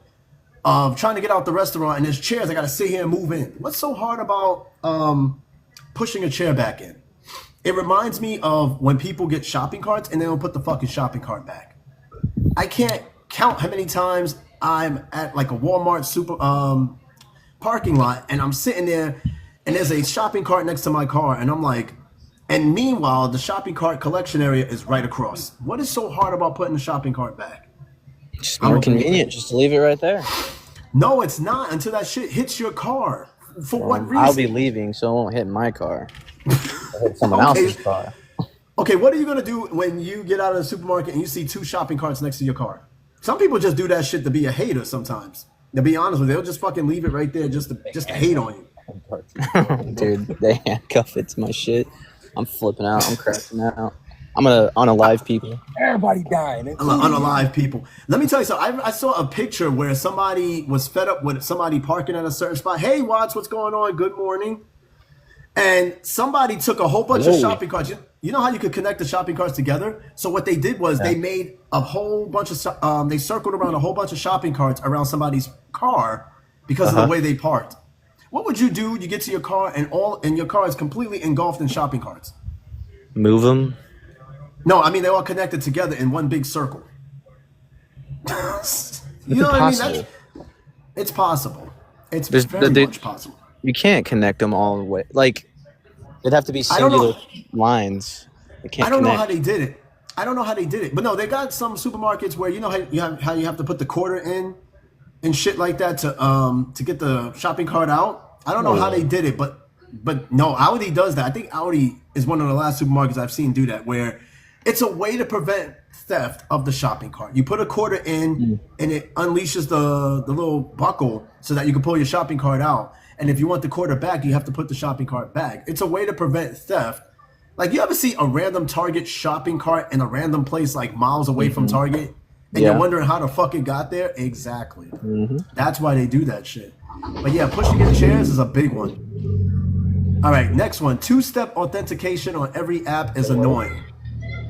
trying to get out the restaurant, and there's chairs. I got to sit here and move in. What's so hard about pushing a chair back in? It reminds me of when people get shopping carts and they don't put the fucking shopping cart back. I can't count how many times I'm at like a Walmart parking lot, and I'm sitting there, and there's a shopping cart next to my car, and I'm like, and meanwhile, the shopping cart collection area is right across. What is so hard about putting the shopping cart back? Just more convenient, just to leave it right there. No, it's not until that shit hits your car. For what reason? I'll be leaving, so it won't hit my car. It'll hit someone else's car. Okay, what are you gonna do when you get out of the supermarket and you see 2 shopping carts next to your car? Some people just do that shit to be a hater sometimes. To be honest with you, they'll just fucking leave it right there just to hate on you. Dude, they handcuff it to my shit. I'm flipping out. I'm crashing out. I'm gonna unalive people. Everybody dying. Unalive people. Let me tell you something. I saw a picture where somebody was fed up with somebody parking at a certain spot. Hey, Watts, what's going on? Good morning. And somebody took a whole bunch of shopping carts. You know how you could connect the shopping carts together? So what they did was they made a whole bunch of they circled around a whole bunch of shopping carts around somebody's car because of the way they parked. What would you do? You get to your car and your car is completely engulfed in shopping carts. Move them. No, I mean they're all connected together in one big circle. You know what I mean? It's possible. It's very much possible. You can't connect them all the way. Like, it'd have to be singular lines. I don't know how they did it. But no, they got some supermarkets where you know how you have to put the quarter in and shit like that to get the shopping cart out. I don't know how they did it, but no, Audi does that. I think Audi is one of the last supermarkets I've seen do that, where it's a way to prevent theft of the shopping cart. You put a quarter in and it unleashes the little buckle so that you can pull your shopping cart out. And if you want the quarter back, you have to put the shopping cart back. It's a way to prevent theft. Like, you ever see a random Target shopping cart in a random place like miles away from Target? And you're wondering how the fuck it got there? Exactly. That's why they do that shit. But yeah, pushing in chairs is a big one. All right, next one. 2-step authentication on every app is annoying.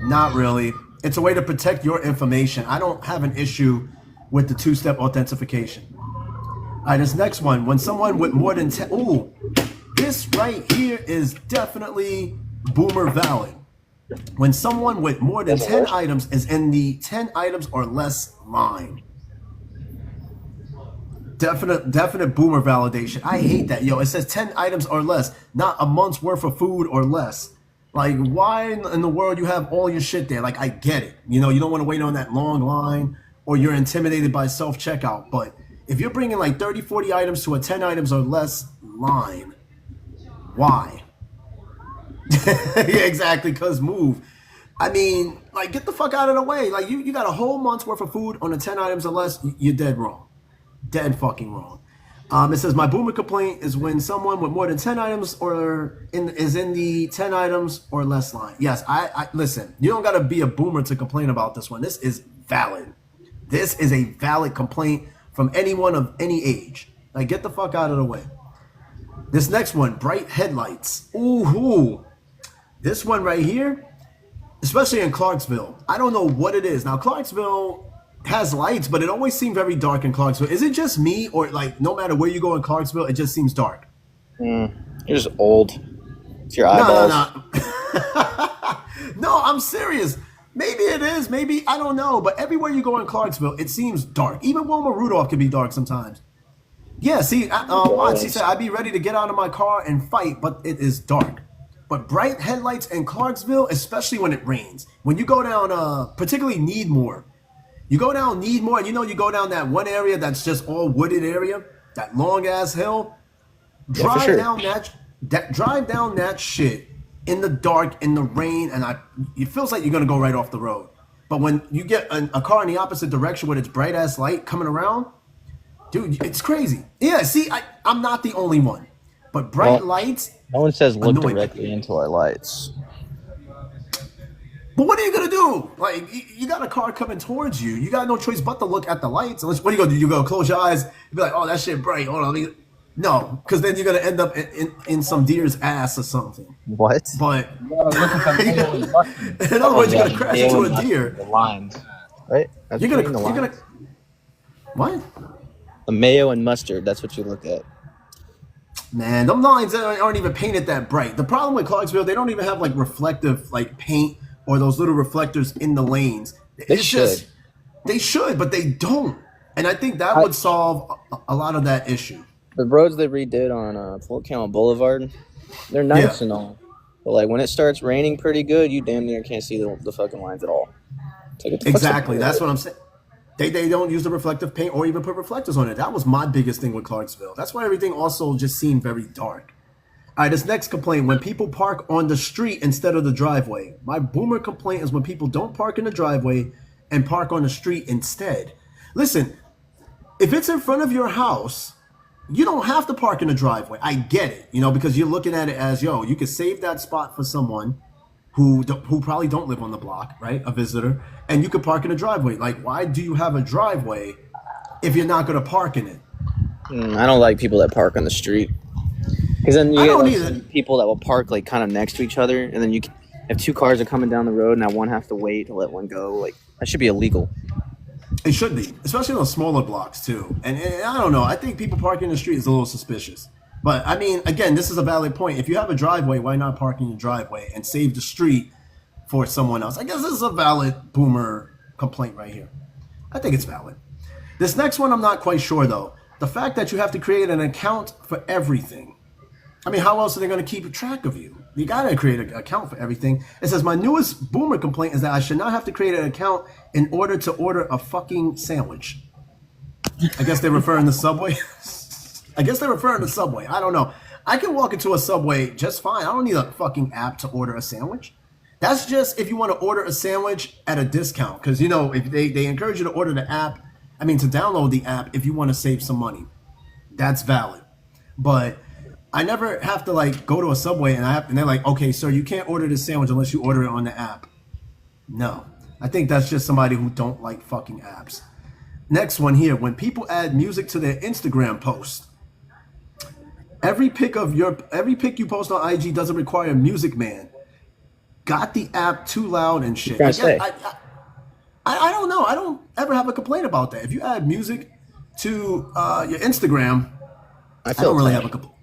Not really. It's a way to protect your information. I don't have an issue with the 2-step authentication. All right, this next one. When someone with more than 10... Ooh, this right here is definitely boomer valid. When someone with more than 10 items is in the 10 items or less line. Definite boomer validation. I hate that. Yo, it says 10 items or less, not a month's worth of food or less. Like, why in the world you have all your shit there? Like, I get it. You know, you don't want to wait on that long line or you're intimidated by self-checkout. But if you're bringing like 30, 40 items to a 10 items or less line, why? Yeah, exactly, because move. I mean, like, get the fuck out of the way. Like, you got a whole month's worth of food on the 10 items or less, you're dead wrong. Dead fucking wrong. It says, my boomer complaint is when someone with more than 10 items is in the 10 items or less line. Yes, I listen, you don't got to be a boomer to complain about this one. This is valid. This is a valid complaint from anyone of any age. Like, get the fuck out of the way. This next one, bright headlights. Ooh. This one right here, especially in Clarksville. I don't know what it is. Now, Clarksville has lights, but it always seemed very dark in Clarksville. Is it just me, or like no matter where you go in Clarksville, it just seems dark? You're just old. It's your eyeballs. No, I'm serious. Maybe it is. Maybe, I don't know. But everywhere you go in Clarksville, it seems dark. Even Wilma Rudolph can be dark sometimes. Yeah, see, she said, I'd be ready to get out of my car and fight, but it is dark. But bright headlights in Clarksville, especially when it rains. When you go down, particularly Needmore. You go down Needmore, and you know you go down that one area that's just all wooded area, that long-ass hill. Drive down that shit in the dark, in the rain, and it feels like you're going to go right off the road. But when you get a car in the opposite direction with its bright-ass light coming around, dude, it's crazy. Yeah, see, I'm not the only one. But bright lights... No one says look directly into our lights. But what are you going to do? Like, you got a car coming towards you. You got no choice but to look at the lights. Unless, what are you going to do? You go close your eyes and be like, oh, that shit bright. Hold on. No, because then you're going to end up in some deer's ass or something. What? But in other words, you're going to crash into a deer. The lines. Right? You're going to... What? The mayo and mustard. That's what you look at. Man, them lines aren't even painted that bright. The problem with Clarksville, they don't even have like reflective like paint or those little reflectors in the lanes. They should, but they don't. And I think that would solve a lot of that issue. The roads they redid on Fort Campbell Boulevard, they're nice Yeah, and all, but like when it starts raining pretty good, you damn near can't see the fucking lines at all. It's like what the fuck's the exactly. point of That's this? what I'm saying. They don't use the reflective paint or even put reflectors on it. That was my biggest thing with Clarksville. That's why everything also just seemed very dark. All right, this next complaint: when people park on the street instead of the driveway. My boomer complaint is when people don't park in the driveway and park on the street instead. Listen, if it's in front of your house, you don't have to park in the driveway. I get it, because you're looking at it as, yo, you could save that spot for someone who probably don't live on the block, right? A visitor, and you could park in the driveway. Like, why do you have a driveway if you're not going to park in it? I don't like people that park on the street because then you I get don't like either. some people that will park like kind of next to each other, and then if two cars are coming down the road and that one has to wait to let one go, like that should be illegal. It should be, especially on those smaller blocks too. And I don't know. I think people parking in the street is a little suspicious. But I mean, again, this is a valid point. If you have a driveway, why not park in your driveway and save the street for someone else? I guess this is a valid boomer complaint right here. I think it's valid. This next one, I'm not quite sure though. The fact that you have to create an account for everything. I mean, how else are they going to keep track of you? You got to create an account for everything. It says, my newest boomer complaint is that I should not have to create an account in order to order a fucking sandwich. I guess they're referring to Subway. I guess they're referring to Subway. I don't know. I can walk into a Subway just fine. I don't need a fucking app to order a sandwich. That's just if you want to order a sandwich at a discount. Because, if they encourage you to order the app, to download the app if you want to save some money. That's valid. But I never have to go to a Subway and they're like, okay, sir, you can't order this sandwich unless you order it on the app. No, I think that's just somebody who don't like fucking apps. Next one here: when people add music to their Instagram post, every pic you post on IG doesn't require Music Man. Got the app too loud and shit. I don't know. I don't ever have a complaint about that. If you add music to your Instagram, I don't really have a complaint.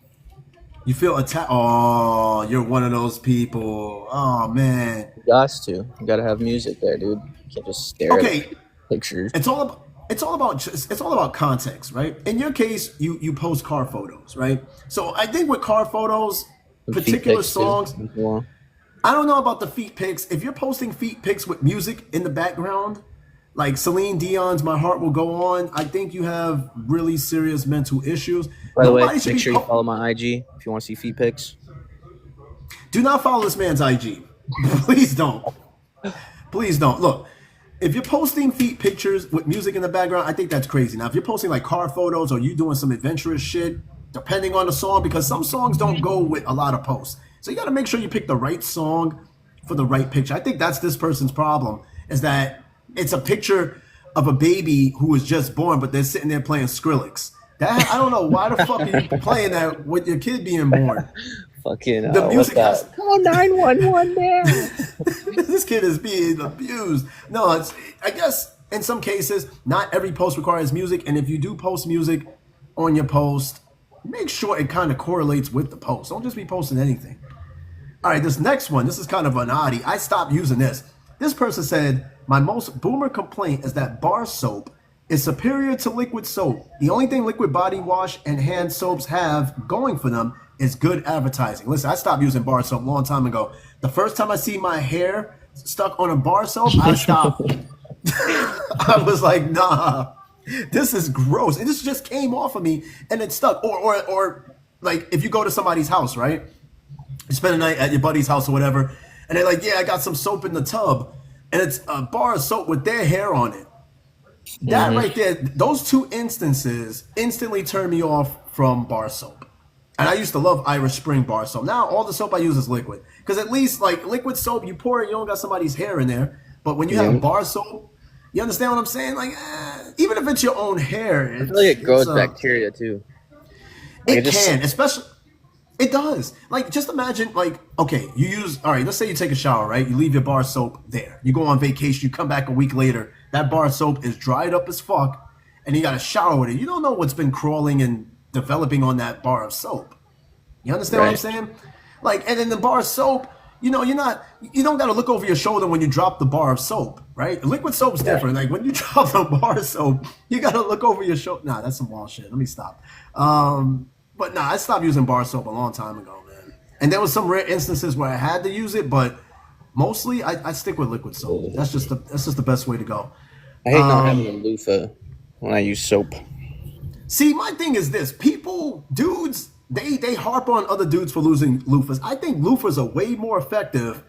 You feel attacked? Oh, you're one of those people. Oh man. You gotta have music there, dude. You can't just stare at pictures. It's all about context, right? In your case, you post car photos, right? So I think with car photos, particular songs, I don't know about the feet pics. If you're posting feet pics with music in the background, like Celine Dion's "My Heart Will Go On," I think you have really serious mental issues. By the way, make sure you follow my IG if you want to see feet pics. Do not follow this man's IG. Please don't. Please don't. Look, if you're posting feet pictures with music in the background, I think that's crazy. Now, if you're posting car photos or you doing some adventurous shit, depending on the song, because some songs don't go with a lot of posts. So you got to make sure you pick the right song for the right picture. I think that's this person's problem, is that it's a picture of a baby who was just born, but they're sitting there playing Skrillex. I don't know why the fuck are you playing that with your kid being born. Fucking the music has call 911 now. This kid is being abused. No, I guess in some cases, not every post requires music, and if you do post music on your post, make sure it kind of correlates with the post. Don't just be posting anything. All right, this next one, this is kind of an oddie. I stopped using this. This person said, my most boomer complaint is that bar soap is superior to liquid soap. The only thing liquid body wash and hand soaps have going for them is good advertising. Listen, I stopped using bar soap a long time ago. The first time I see my hair stuck on a bar soap, I stopped. I was like, nah, this is gross. And this just came off of me and it stuck. Or like if you go to somebody's house, right? You spend a night at your buddy's house or whatever, and they're like, yeah, I got some soap in the tub. And it's a bar of soap with their hair on it. That right there, those two instances instantly turn me off from bar soap. And I used to love Irish Spring bar soap. Now all the soap I use is liquid. Because at least like liquid soap, you pour it, you don't got somebody's hair in there. But when you have bar soap, you understand what I'm saying? Like, even if it's your own hair. I feel like it grows bacteria too. Like it can, especially... It does. Like, just imagine, like, okay, all right, let's say you take a shower, right? You leave your bar soap there. You go on vacation, you come back a week later, that bar soap is dried up as fuck, and you got to shower with it. You don't know what's been crawling and developing on that bar of soap. You understand what I'm saying? Like, and then the bar soap, you know, you don't got to look over your shoulder when you drop the bar of soap, right? Liquid soap's different. Like when you drop the bar of soap, you got to look over your shoulder. Nah, that's some wild shit. Let me stop. But nah, I stopped using bar soap a long time ago, man. And there was some rare instances where I had to use it, but mostly I stick with liquid soap. That's just the best way to go. I hate not having a loofah when I use soap. See, my thing is this: dudes, they harp on other dudes for losing loofahs. I think loofahs are way more effective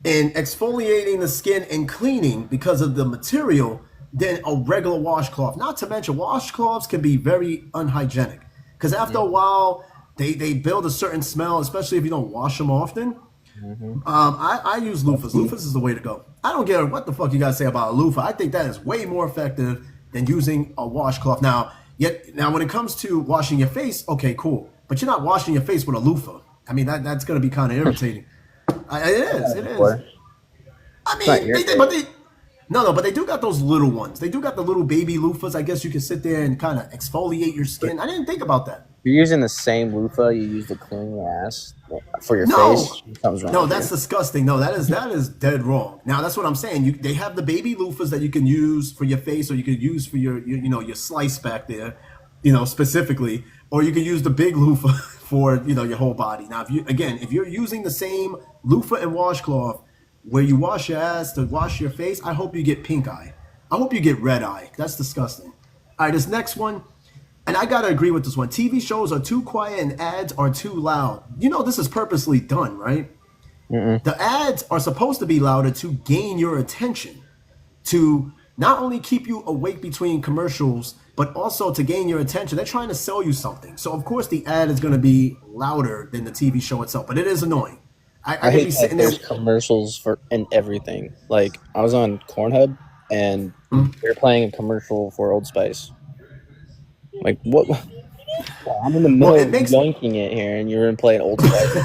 in exfoliating the skin and cleaning because of the material than a regular washcloth. Not to mention, washcloths can be very unhygienic because after a while, they build a certain smell, especially if you don't wash them often. I use loofahs. Loofahs is the way to go. I don't care what the fuck you guys say about a loofah. I think that is way more effective than using a washcloth. Now, when it comes to washing your face, okay, cool. But you're not washing your face with a loofah. I mean, that's going to be kind of irritating. It is. I mean, but they do got those little ones. They do got the little baby loofahs. I guess you can sit there and kind of exfoliate your skin. I didn't think about that. You're using the same loofah you use to clean your ass for your face? Something's wrong. No, that's disgusting. No, that is dead wrong. Now, that's what I'm saying. They have the baby loofahs that you can use for your face, or you can use for your slice back there, specifically, or you can use the big loofah for your whole body. Now, if you're using the same loofah and washcloth where you wash your ass to wash your face, I hope you get pink eye. I hope you get red eye. That's disgusting. All right, this next one. And I gotta agree with this one. TV shows are too quiet and ads are too loud. This is purposely done, right? The ads are supposed to be louder to gain your attention, to not only keep you awake between commercials, but also to gain your attention. They're trying to sell you something. So, of course, the ad is going to be louder than the TV show itself, but it is annoying. I hate that there's commercials and everything. Like, I was on Pornhub, and they were playing a commercial for Old Spice. Like, what? I'm in the middle of yoinking it here, and you're playing Old Spice.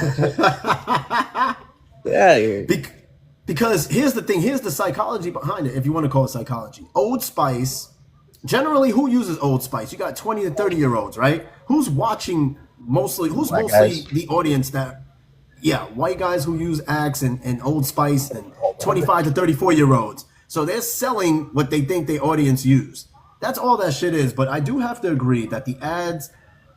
Yeah. Because here's the thing. Here's the psychology behind it, if you want to call it psychology. Old Spice, generally, who uses Old Spice? You got 20 to 30-year-olds, right? Who's watching mostly? Who's mostly the audience that... Yeah, white guys who use Axe and Old Spice and 25 to 34-year-olds. So they're selling what they think their audience use. That's all that shit is. But I do have to agree that the ads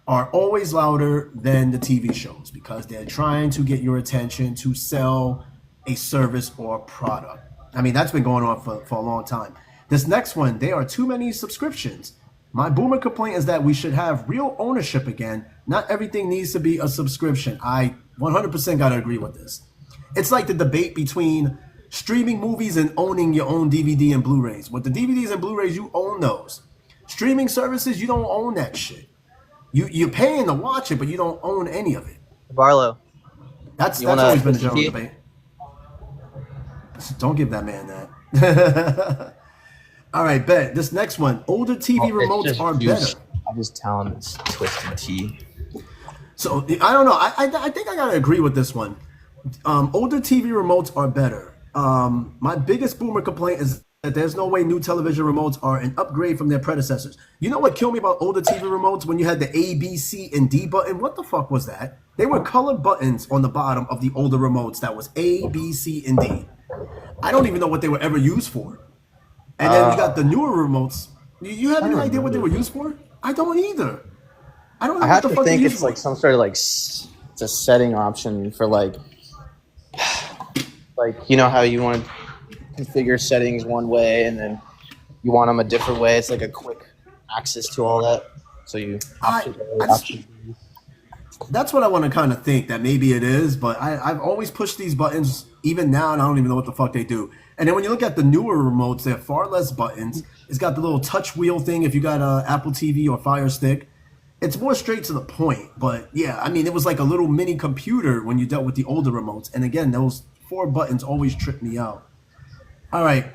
are always louder than the TV shows because they're trying to get your attention to sell a service or product. I mean, that's been going on for a long time. This next one, there are too many subscriptions. My boomer complaint is that we should have real ownership again. Not everything needs to be a subscription. I 100% got to agree with this. It's like the debate between streaming movies and owning your own DVD and Blu-rays. With the DVDs and Blu-rays, you own those. Streaming services, you don't own that shit. You're paying to watch it, but you don't own any of it. Barlow. That's always been the general debate. Don't give that man that. All right, bet. This next one. Older TV remotes are better. I just tell him it's twisted tea. So, I don't know. I think I got to agree with this one. Older TV remotes are better. My biggest boomer complaint is that there's no way new television remotes are an upgrade from their predecessors. You know what killed me about older TV remotes? When you had the A, B, C, and D button. What the fuck was that? They were colored buttons on the bottom of the older remotes that was A, B, C, and D. I don't even know what they were ever used for. And then you got the newer remotes. You have any idea what they were used for? I don't either. I don't know what the fuck they're used for. Like some sort of it's a setting option for like you know how you want to configure settings one way and then you want them a different way. It's like a quick access to all that. So you that's what I want to kind of think that maybe it is, but I've always pushed these buttons even now and I don't even know what the fuck they do. And then when you look at the newer remotes, they're far less buttons. It's got the little touch wheel thing if you got a Apple TV or Fire Stick. It's more straight to the point. But yeah, I mean, it was like a little mini computer when you dealt with the older remotes. And again, those 4 buttons always trip me out. All right.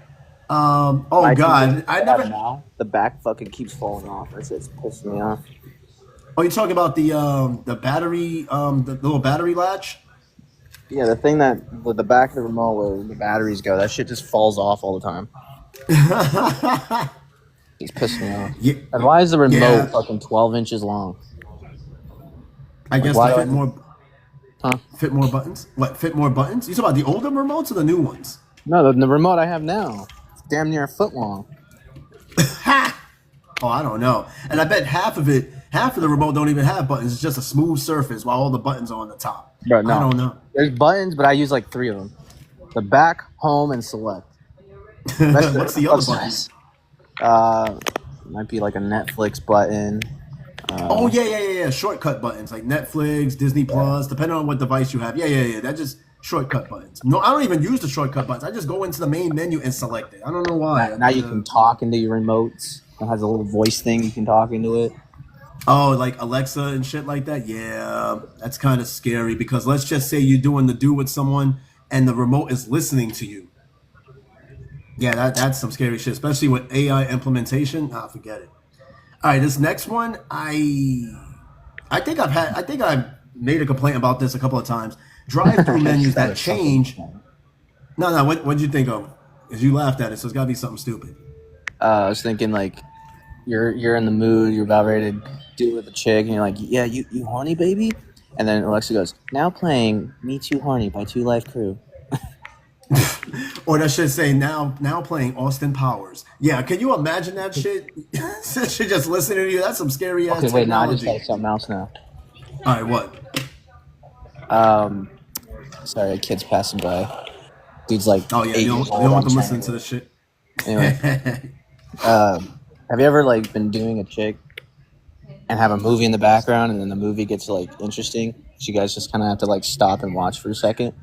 Oh God, I never. Now the back fucking keeps falling off. It's pissing me off. Oh, you're talking about the battery, the little battery latch? Yeah, the thing that with the back of the remote where the batteries go, that shit just falls off all the time. He's pissing me off. Yeah. And why is the remote fucking 12 inches long? I guess to fit more. Huh? Fit more buttons? What? Fit more buttons? You talking about the older remotes or the new ones? No, the remote I have now, it's damn near a foot long. Ha! Oh, I don't know. And I bet half of the remote don't even have buttons. It's just a smooth surface while all the buttons are on the top. Bro, no. I don't know. There's buttons, but I use like 3 of them: the back, home, and select. What's the other button? Might be like a Netflix button. Oh yeah. Shortcut buttons like Netflix, Disney Plus, depending on what device you have. Yeah. That's just shortcut buttons. No, I don't even use the shortcut buttons. I just go into the main menu and select it. I don't know why. Now you can talk into your remotes. It has a little voice thing. You can talk into it. Oh, like Alexa and shit like that? Yeah, that's kind of scary because let's just say you're doing the do with someone and the remote is listening to you. Yeah, that's some scary shit, especially with AI implementation. Forget it. All right, this next one, I think I've made a complaint about this a couple of times. Drive-through menus that change. No, what did you think of? Because you laughed at it, so it's got to be something stupid. I was thinking like you're in the mood, you're about ready to do it with a chick, and you're like, yeah, you horny, baby? And then Alexa goes, now playing Me Too Horny by 2 Live Crew. Or that should say now playing Austin Powers. Yeah, can you imagine that shit? That shit just listening to you. That's some scary ass technology. Wait, now I just like something else now. All right, what? Sorry, a kid's passing by. Dude's like, oh yeah, you don't want them listening to this shit. Anyway, have you ever like been doing a chick and have a movie in the background, and then the movie gets like interesting, so you guys just kind of have to like stop and watch for a second?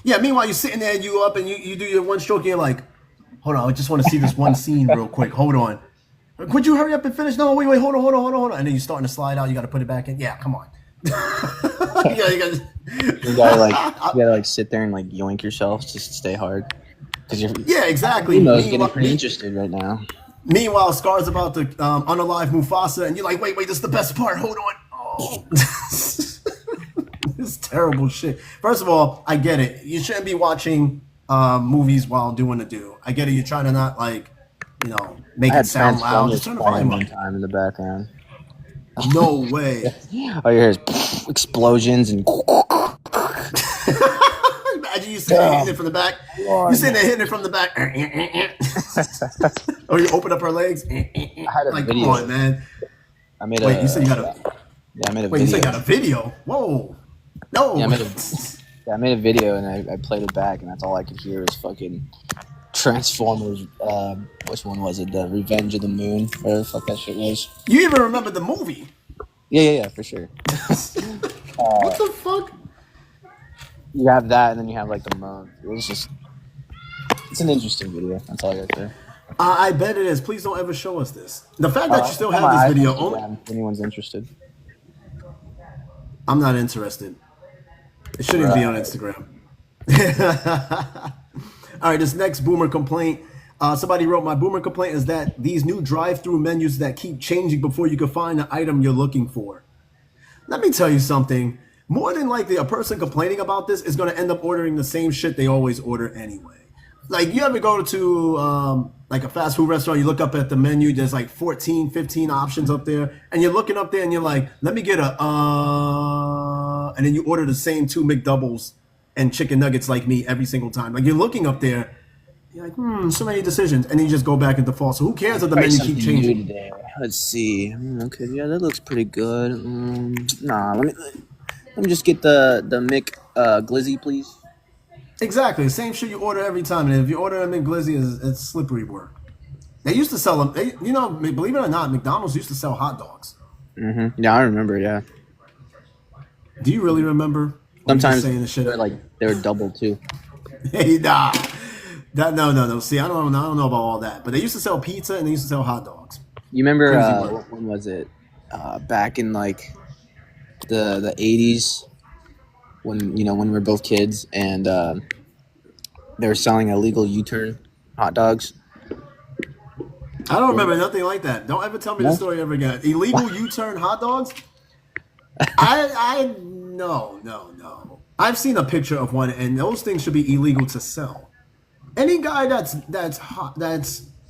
Yeah, meanwhile, you're sitting there and you up and you do your one stroke and you're like, hold on, I just want to see this one scene real quick. Hold on. Could you hurry up and finish? No, wait, hold on. And then you're starting to slide out. You got to put it back in. Yeah, come on. You gotta like sit there and like yoink yourself just to stay hard. Yeah, exactly. Nemo's getting pretty interested right now. Meanwhile, Scar's about to unalive Mufasa and you're like, wait, this is the best part. Hold on. Oh. This terrible shit. First of all, I get it. You shouldn't be watching movies while doing a do. I get it. You're trying to not like, make it sound loud. Just turn the volume up. Time in the background. No way. All you hear is explosions and. Imagine you sitting there hitting it from the back. You sitting there hitting it from the back. Or you open up her legs. I had a like, video. Come on, man. Wait, you said you got a. Yeah, I made a video. Wait, you said you got a video? Whoa. No. Yeah, I made a video and I played it back, and that's all I could hear is fucking Transformers. Which one was it? The Revenge of the Moon, whatever the fuck that shit was. You even remember the movie? Yeah, for sure. What the fuck? You have that, and then you have like the moon. It's an interesting video. That's all I got there. I bet it is. Please don't ever show us this. The fact that you still have this video. If anyone's interested. I'm not interested. It shouldn't be on Instagram. All right, this next boomer complaint. Somebody wrote, my boomer complaint is that these new drive-through menus that keep changing before you can find the item you're looking for. Let me tell you something. More than likely, a person complaining about this is going to end up ordering the same shit they always order anyway. Like, you ever go to like a fast food restaurant, you look up at the menu, there's like 14, 15 options up there, and you're looking up there and you're like, let me get and then you order the same 2 McDoubles and chicken nuggets like me every single time. Like, you're looking up there, you're like, so many decisions, and then you just go back and default. So who cares if the menu keep changing? Let's see. Okay, yeah, that looks pretty good. Let me just get the Mick Glizzy, please. Exactly, the same shit you order every time, and if you order a McGlizzy, it's slippery work. They used to sell them. Believe it or not, McDonald's used to sell hot dogs. Mm-hmm. Yeah, I remember. Yeah. Do you really remember? Sometimes saying the shit they were double too. Hey, nah. No. See, I don't know about all that, but they used to sell pizza and they used to sell hot dogs. You remember when was it? Back in like the 80s. When we were both kids and they were selling illegal U-turn hot dogs. I don't remember nothing like that. Don't ever tell me the story ever again. Illegal U-turn hot dogs? No. I've seen a picture of one, and those things should be illegal to sell. Any guy that's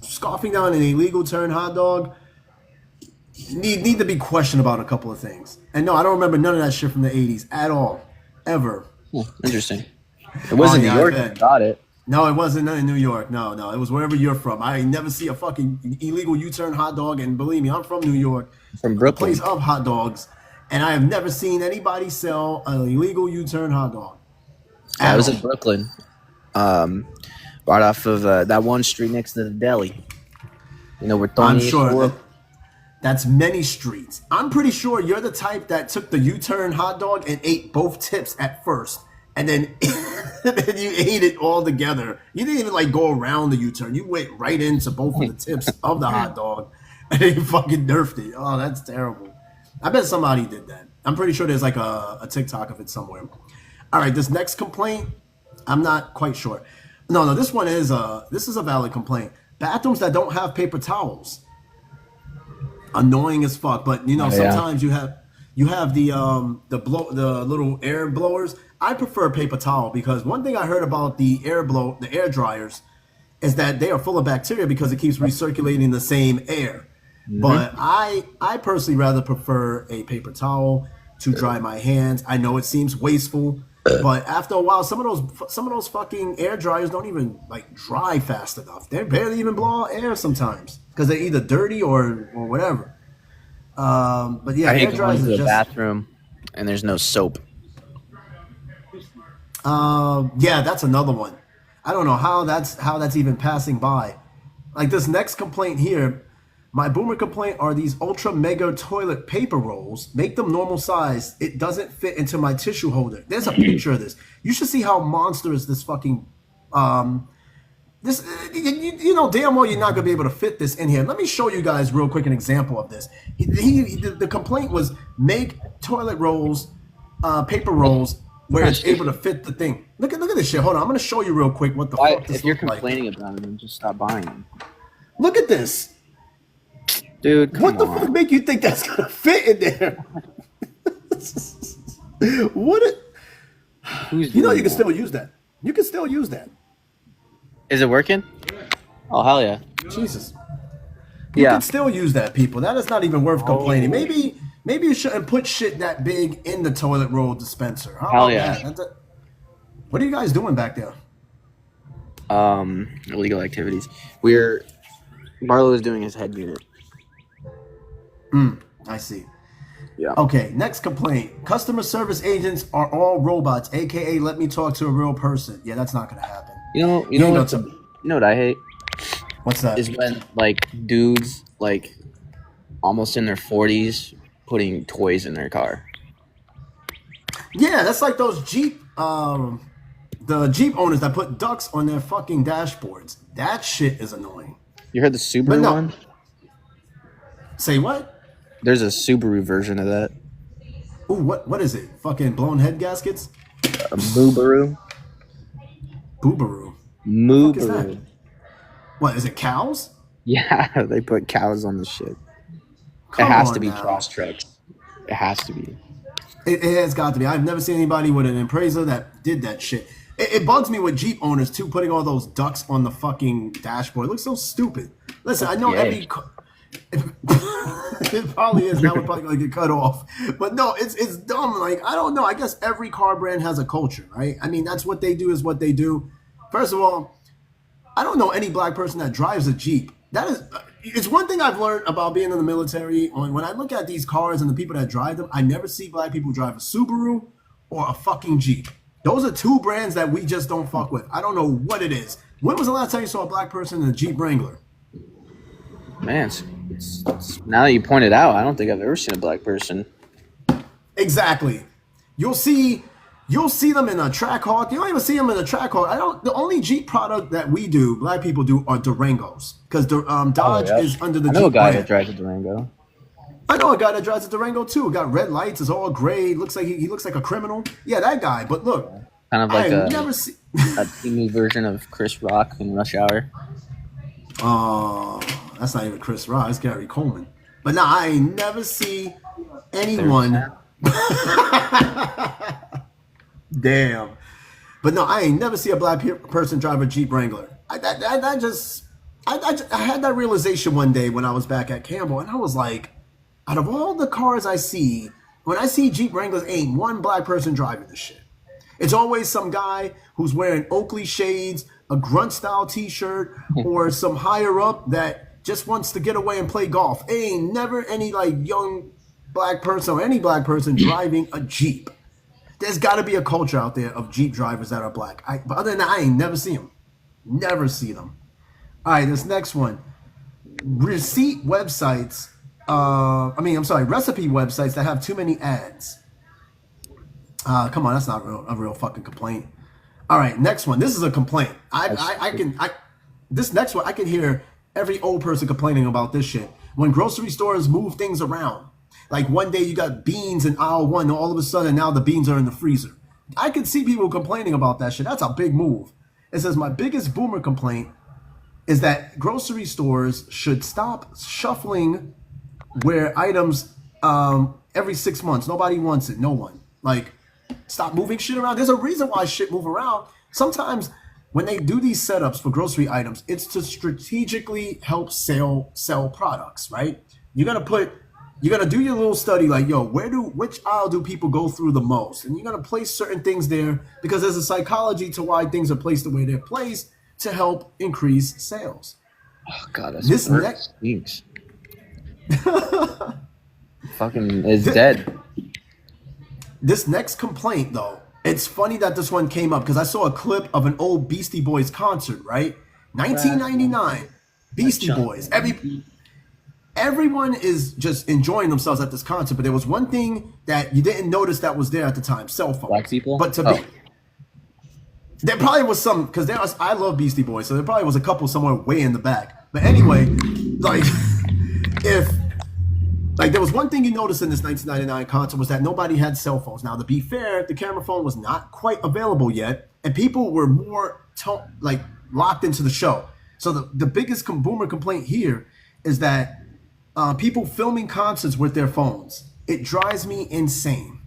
scoffing down an illegal turn hot dog need to be questioned about a couple of things. And no, I don't remember none of that shit from the 80s at all. ever. Interesting. It wasn't New York that got it. No, it wasn't in New York. No, it was wherever you're from. I never see a fucking illegal U-turn hot dog, and believe me, I'm from New York, from Brooklyn, the place of hot dogs, and I have never seen anybody sell an illegal U-turn hot dog. I was in Brooklyn, right off of that one street next to the deli. You know where Tony I'm sure that's many streets. I'm pretty sure you're the type that took the U-turn hot dog and ate both tips at first, and then then you ate it all together. You didn't even like go around the U-turn. You went right into both of the tips of the hot dog, and then you fucking nerfed it. Oh, that's terrible. I bet somebody did that. I'm pretty sure there's like a TikTok of it somewhere. All right, this next complaint, I'm not quite sure. No, this one is this is a valid complaint. Bathrooms that don't have paper towels. Annoying as fuck, but you know sometimes you have the little air blowers. I prefer paper towel because one thing I heard about the air dryers is that they are full of bacteria because it keeps recirculating the same air. Mm-hmm. But I personally rather prefer a paper towel to dry my hands. I know it seems wasteful, but after a while, some of those fucking air dryers don't even like dry fast enough. They barely even blow out air sometimes because they're either dirty or whatever. But yeah, I hate going to the bathroom and there's no soap. Yeah, that's another one. I don't know how that's even passing by. Like this next complaint here, my boomer complaint are these ultra mega toilet paper rolls. Make them normal size. It doesn't fit into my tissue holder. There's a picture of this. You should see how monstrous this fucking this you know damn well you're not gonna be able to fit this in here. Let me show you guys real quick an example of this. The complaint was make toilet rolls, paper rolls where it's able to fit the thing. Look at this shit. Hold on, I'm gonna show you real quick what the fuck this. If you're complaining about it, then just stop buying them. Look at this. Dude, what the fuck make you think that's gonna fit in there? You know you can still use that. You can still use that. Is it working? Oh hell yeah! Jesus. You can still use that, people. That is not even worth complaining. Maybe you shouldn't put shit that big in the toilet roll dispenser. Hell yeah! What are you guys doing back there? Illegal activities. Barlow is doing his head unit. I see. Yeah. Okay, next complaint. Customer service agents are all robots, aka let me talk to a real person. Yeah, that's not gonna happen. You know what I hate? What's that? Is when like dudes like almost in their 40s putting toys in their car. Yeah, that's like those Jeep the Jeep owners that put ducks on their fucking dashboards. That shit is annoying. You heard the Subaru one? Say what? There's a Subaru version of that. Ooh, what is it? Fucking blown head gaskets? A Boobaroo. Boobaroo. Moobaroo. What is it? Cows? Yeah, they put cows on the shit. It has to be cross trucks. It has to be. It has got to be. I've never seen anybody with an Impreza that did that shit. It bugs me with Jeep owners too, putting all those ducks on the fucking dashboard. It looks so stupid. Listen, I know every. It probably is. Now we're probably going to get cut off. But no, it's dumb. Like, I don't know. I guess every car brand has a culture, right? I mean, that's what they do is what they do. First of all, I don't know any black person that drives a Jeep. That is, it's one thing I've learned about being in the military. When I look at these cars and the people that drive them, I never see black people drive a Subaru or a fucking Jeep. Those are two brands that we just don't fuck with. I don't know what it is. When was the last time you saw a black person in a Jeep Wrangler? Man, now that you point it out, I don't think I've ever seen a black person. Exactly. You'll see them in a Trackhawk. You don't even see them in a Trackhawk. The only Jeep product that we do, black people do, are Durangos because Dodge is under the Jeep. I know a guy that drives a Durango. I know a guy that drives a Durango too. Got red lights. It's all gray. Looks like he looks like a criminal. Yeah, that guy. But look, kind of like a teeny version of Chris Rock in Rush Hour. Oh, that's not even Chris Rock. It's Gary Coleman. But now I ain't never see anyone. Damn. But no, I ain't never see a black person drive a Jeep Wrangler. I had that realization one day when I was back at Campbell, and I was like, out of all the cars I see, when I see Jeep Wranglers, ain't one black person driving this shit. It's always some guy who's wearing Oakley shades, a grunt style t-shirt, or some higher up that just wants to get away and play golf. It ain't never any like young black person or any black person driving a Jeep. There's got to be a culture out there of Jeep drivers that are black. But other than that, I ain't never see them. Never see them. All right, this next one. Recipe websites that have too many ads. Come on, that's not a real fucking complaint. All right, next one. This is a complaint. This next one, I can hear every old person complaining about this shit. When grocery stores move things around, like one day you got beans in aisle 1, and all of a sudden now the beans are in the freezer. I can see people complaining about that shit. That's a big move. It says my biggest boomer complaint is that grocery stores should stop shuffling where items every 6 months. Nobody wants it. No one. Like, stop moving shit around. There's a reason why shit move around. Sometimes when they do these setups for grocery items, it's to strategically help sell products, right? You're gonna do your little study like, yo, which aisle do people go through the most? And you're gonna place certain things there because there's a psychology to why things are placed the way they're placed to help increase sales. Oh god, this stinks. Fucking is dead. This next complaint, though, it's funny that this one came up because I saw a clip of an old Beastie Boys concert, right? 1999, Beastie Boys. Everyone is just enjoying themselves at this concert, but there was one thing that you didn't notice that was there at the time: cell phones. Black people. But there probably was some because I love Beastie Boys, so there probably was a couple somewhere way in the back. But anyway, there was one thing you noticed in this 1999 concert was that nobody had cell phones. Now, to be fair, the camera phone was not quite available yet, and people were more locked into the show. So the biggest boomer complaint here is that people filming concerts with their phones. It drives me insane.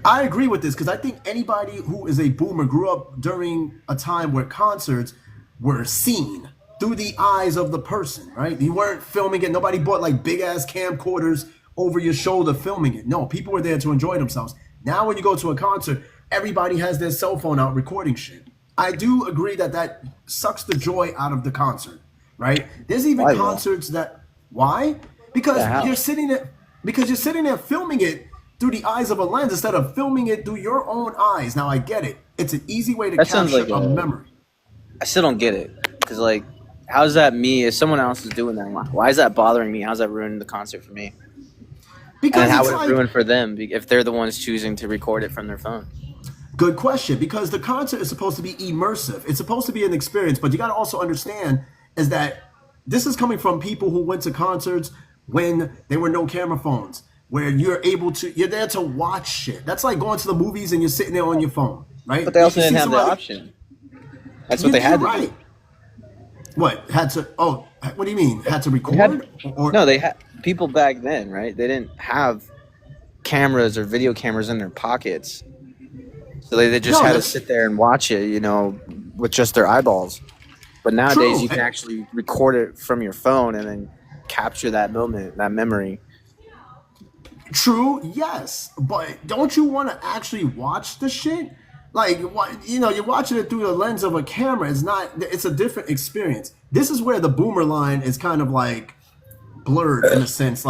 I agree with this because I think anybody who is a boomer grew up during a time where concerts were seen through the eyes of the person, right? You weren't filming it. Nobody bought like big ass camcorders over your shoulder filming it. No, people were there to enjoy themselves. Now when you go to a concert, everybody has their cell phone out recording shit. I do agree that sucks the joy out of the concert, right? There's even concerts that why? Because you're sitting there filming it through the eyes of a lens instead of filming it through your own eyes. Now I get it. It's an easy way to capture a memory. I still don't get it because how's that me? If someone else is doing that, why is that bothering me? How's that ruining the concert for me? Because and how would it ruin for them if they're the ones choosing to record it from their phone? Good question. Because the concert is supposed to be immersive. It's supposed to be an experience, but you got to also understand is that this is coming from people who went to concerts when there were no camera phones, where you're there to watch shit. That's like going to the movies and you're sitting there on your phone, right? But they also didn't have the option. That's what they had to do. What had to? Oh, what do you mean? Had to record? No, they had people back then, right? They didn't have cameras or video cameras in their pockets, so they just had to sit there and watch it, with just their eyeballs. But nowadays, you can actually record it from your phone and then capture that moment, that memory. True, yes, but don't you want to actually watch the shit? You're watching it through the lens of a camera. It's a different experience. This is where the boomer line is kind of blurred in a sense.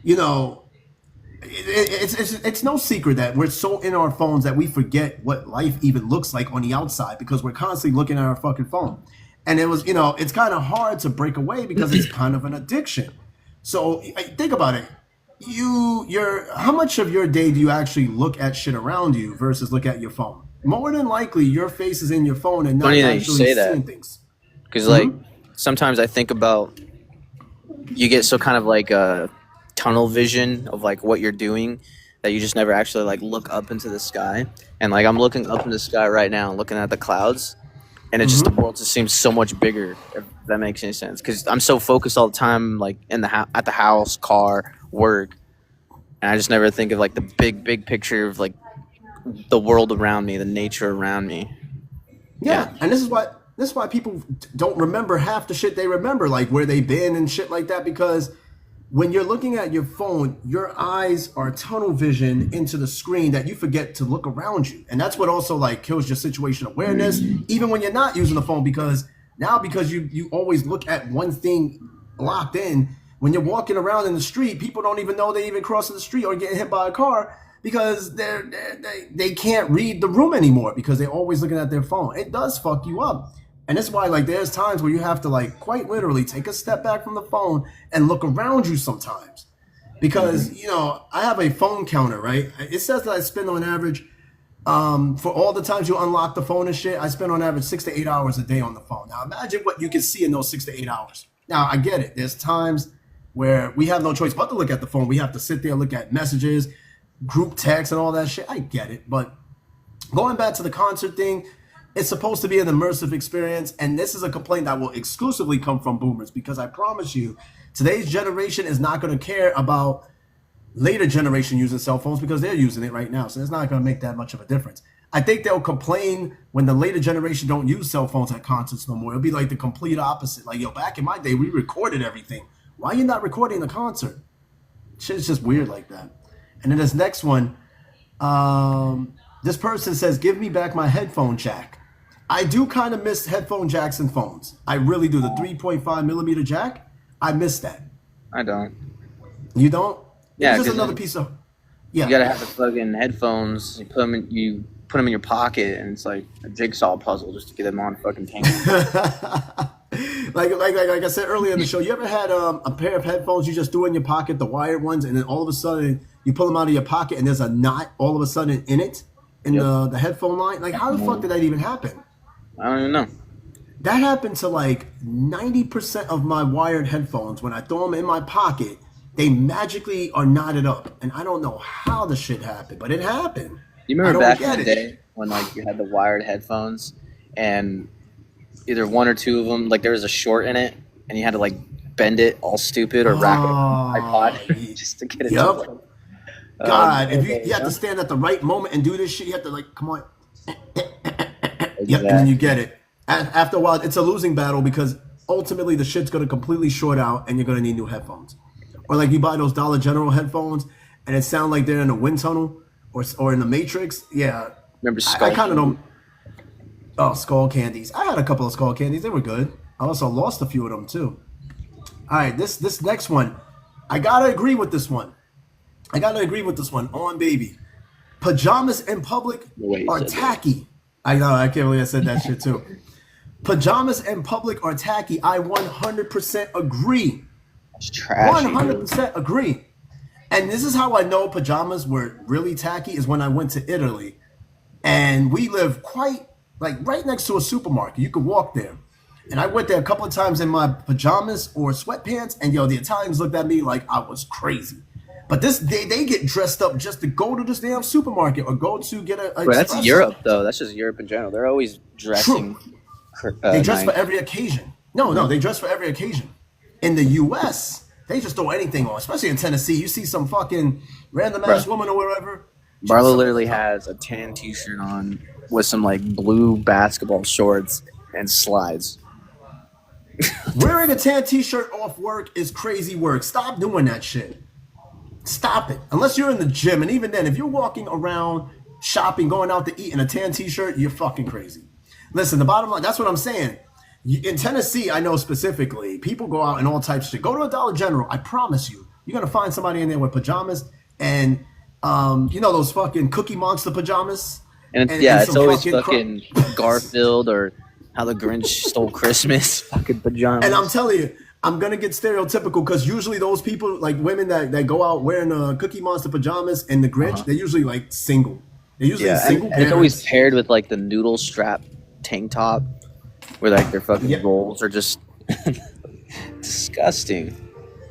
It's no secret that we're so in our phones that we forget what life even looks like on the outside because we're constantly looking at our fucking phone. And it's kind of hard to break away because it's kind of an addiction. So think about it. How much of your day do you actually look at shit around you versus look at your phone? More than likely, your face is in your phone and not actually seeing things. Because sometimes I think about you get so kind of a tunnel vision of what you're doing that you just never actually look up into the sky. And I'm looking up in the sky right now, looking at the clouds, and it the world just seems so much bigger. If that makes any sense, because I'm so focused all the time, at the house, car, work, and I just never think of the big picture of the world around me, the nature around me. Yeah. And this is why people don't remember half the shit they remember, where they've been and shit like that, because when you're looking at your phone, your eyes are tunnel vision into the screen that you forget to look around you. And that's what also like kills your situation awareness, even when you're not using the phone, because you always look at one thing locked in. When you're walking around in the street, people don't even know they even crossing the street or getting hit by a car because they can't read the room anymore because they're always looking at their phone. It does fuck you up. And that's why, like, there's times where you have to, like, quite literally take a step back from the phone and look around you sometimes. Because, you know, I have a phone counter, right? It says that I spend on average, for all the times you unlock the phone and shit, I spend on average 6 to 8 hours a day on the phone. Now, imagine what you can see in those 6 to 8 hours. Now, I get it. There's times where we have no choice but to look at the phone. We have to sit there, look at messages, group text, and all that shit. I get it. But going back to the concert thing, it's supposed to be an immersive experience, and this is a complaint that will exclusively come from boomers because I promise you, today's generation is not going to care about later generation using cell phones because they're using it right now, so it's not going to make that much of a difference. I think they'll complain when the later generation don't use cell phones at concerts no more. It'll be like the complete opposite. Like, yo, back in my day, we recorded everything. Why are you not recording the concert? Shit's just weird like that. And then this next one, this person says, give me back my headphone jack. I do kind of miss headphone jacks and phones. I really do. The 3.5 millimeter jack, I miss that. I don't. You don't? Yeah, it's just another piece of. Yeah. You gotta have the plug-in headphones. You put them in your pocket, and it's like a jigsaw puzzle just to get them on fucking tangled. like I said earlier in the show, you ever had a pair of headphones you just threw in your pocket, the wired ones, and then all of a sudden you pull them out of your pocket and there's a knot all of a sudden in it, in the headphone line? Like, how the fuck did that even happen? I don't even know. That happened to like 90% of my wired headphones. When I throw them in my pocket, they magically are knotted up. And I don't know how the shit happened, but it happened. You remember back in the day when like you had the wired headphones and either one or two of them, like there was a short in it and you had to like bend it all stupid or wrap it on an iPod just to get it to work. God, if you have to stand at the right moment and do this shit, you have to like, come on. Yep, and then you get it. After a while, it's a losing battle because ultimately the shit's going to completely short out and you're going to need new headphones. Or like you buy those Dollar General headphones and it sounds like they're in a wind tunnel or in the Matrix. Yeah. Remember I kind of don't. Oh, Skull Candies. I had a couple of Skull Candies. They were good. I also lost a few of them too. All right, this next one. I got to agree with this one. On baby. Pajamas in public are tacky. I know, I can't believe I said that shit too. Pajamas in public are tacky. I 100% agree. It's trashy. 100% agree. And this is how I know pajamas were really tacky is when I went to Italy. And we live quite, like, right next to a supermarket. You could walk there. And I went there a couple of times in my pajamas or sweatpants. And, yo, the Italians looked at me like I was crazy. But they get dressed up just to go to this damn supermarket or go to get a. Bro, that's Europe though. That's just Europe in general. They're always dressing. They dress for every occasion. No, they dress for every occasion. In the U.S., they just throw anything on. Especially in Tennessee, you see some fucking random ass woman or whatever. Barlow literally has a tan T-shirt on with some like blue basketball shorts and slides. Wearing a tan T-shirt off work is crazy work. Stop doing that shit. Stop it. Unless you're in the gym. And even then, if you're walking around, shopping, going out to eat in a tan T-shirt, you're fucking crazy. Listen, the bottom line, that's what I'm saying. In Tennessee, I know specifically, people go out in all types of shit. Go to a Dollar General. I promise you, you're going to find somebody in there with pajamas and, you know, those fucking Cookie Monster pajamas. And it's always fucking Garfield or How the Grinch Stole Christmas fucking pajamas. And I'm telling you, I'm going to get stereotypical because usually those people, like women that go out wearing Cookie Monster pajamas and the Grinch, they're usually like single. They're usually single and it's always paired with like the noodle strap tank top where like their fucking rolls are just disgusting.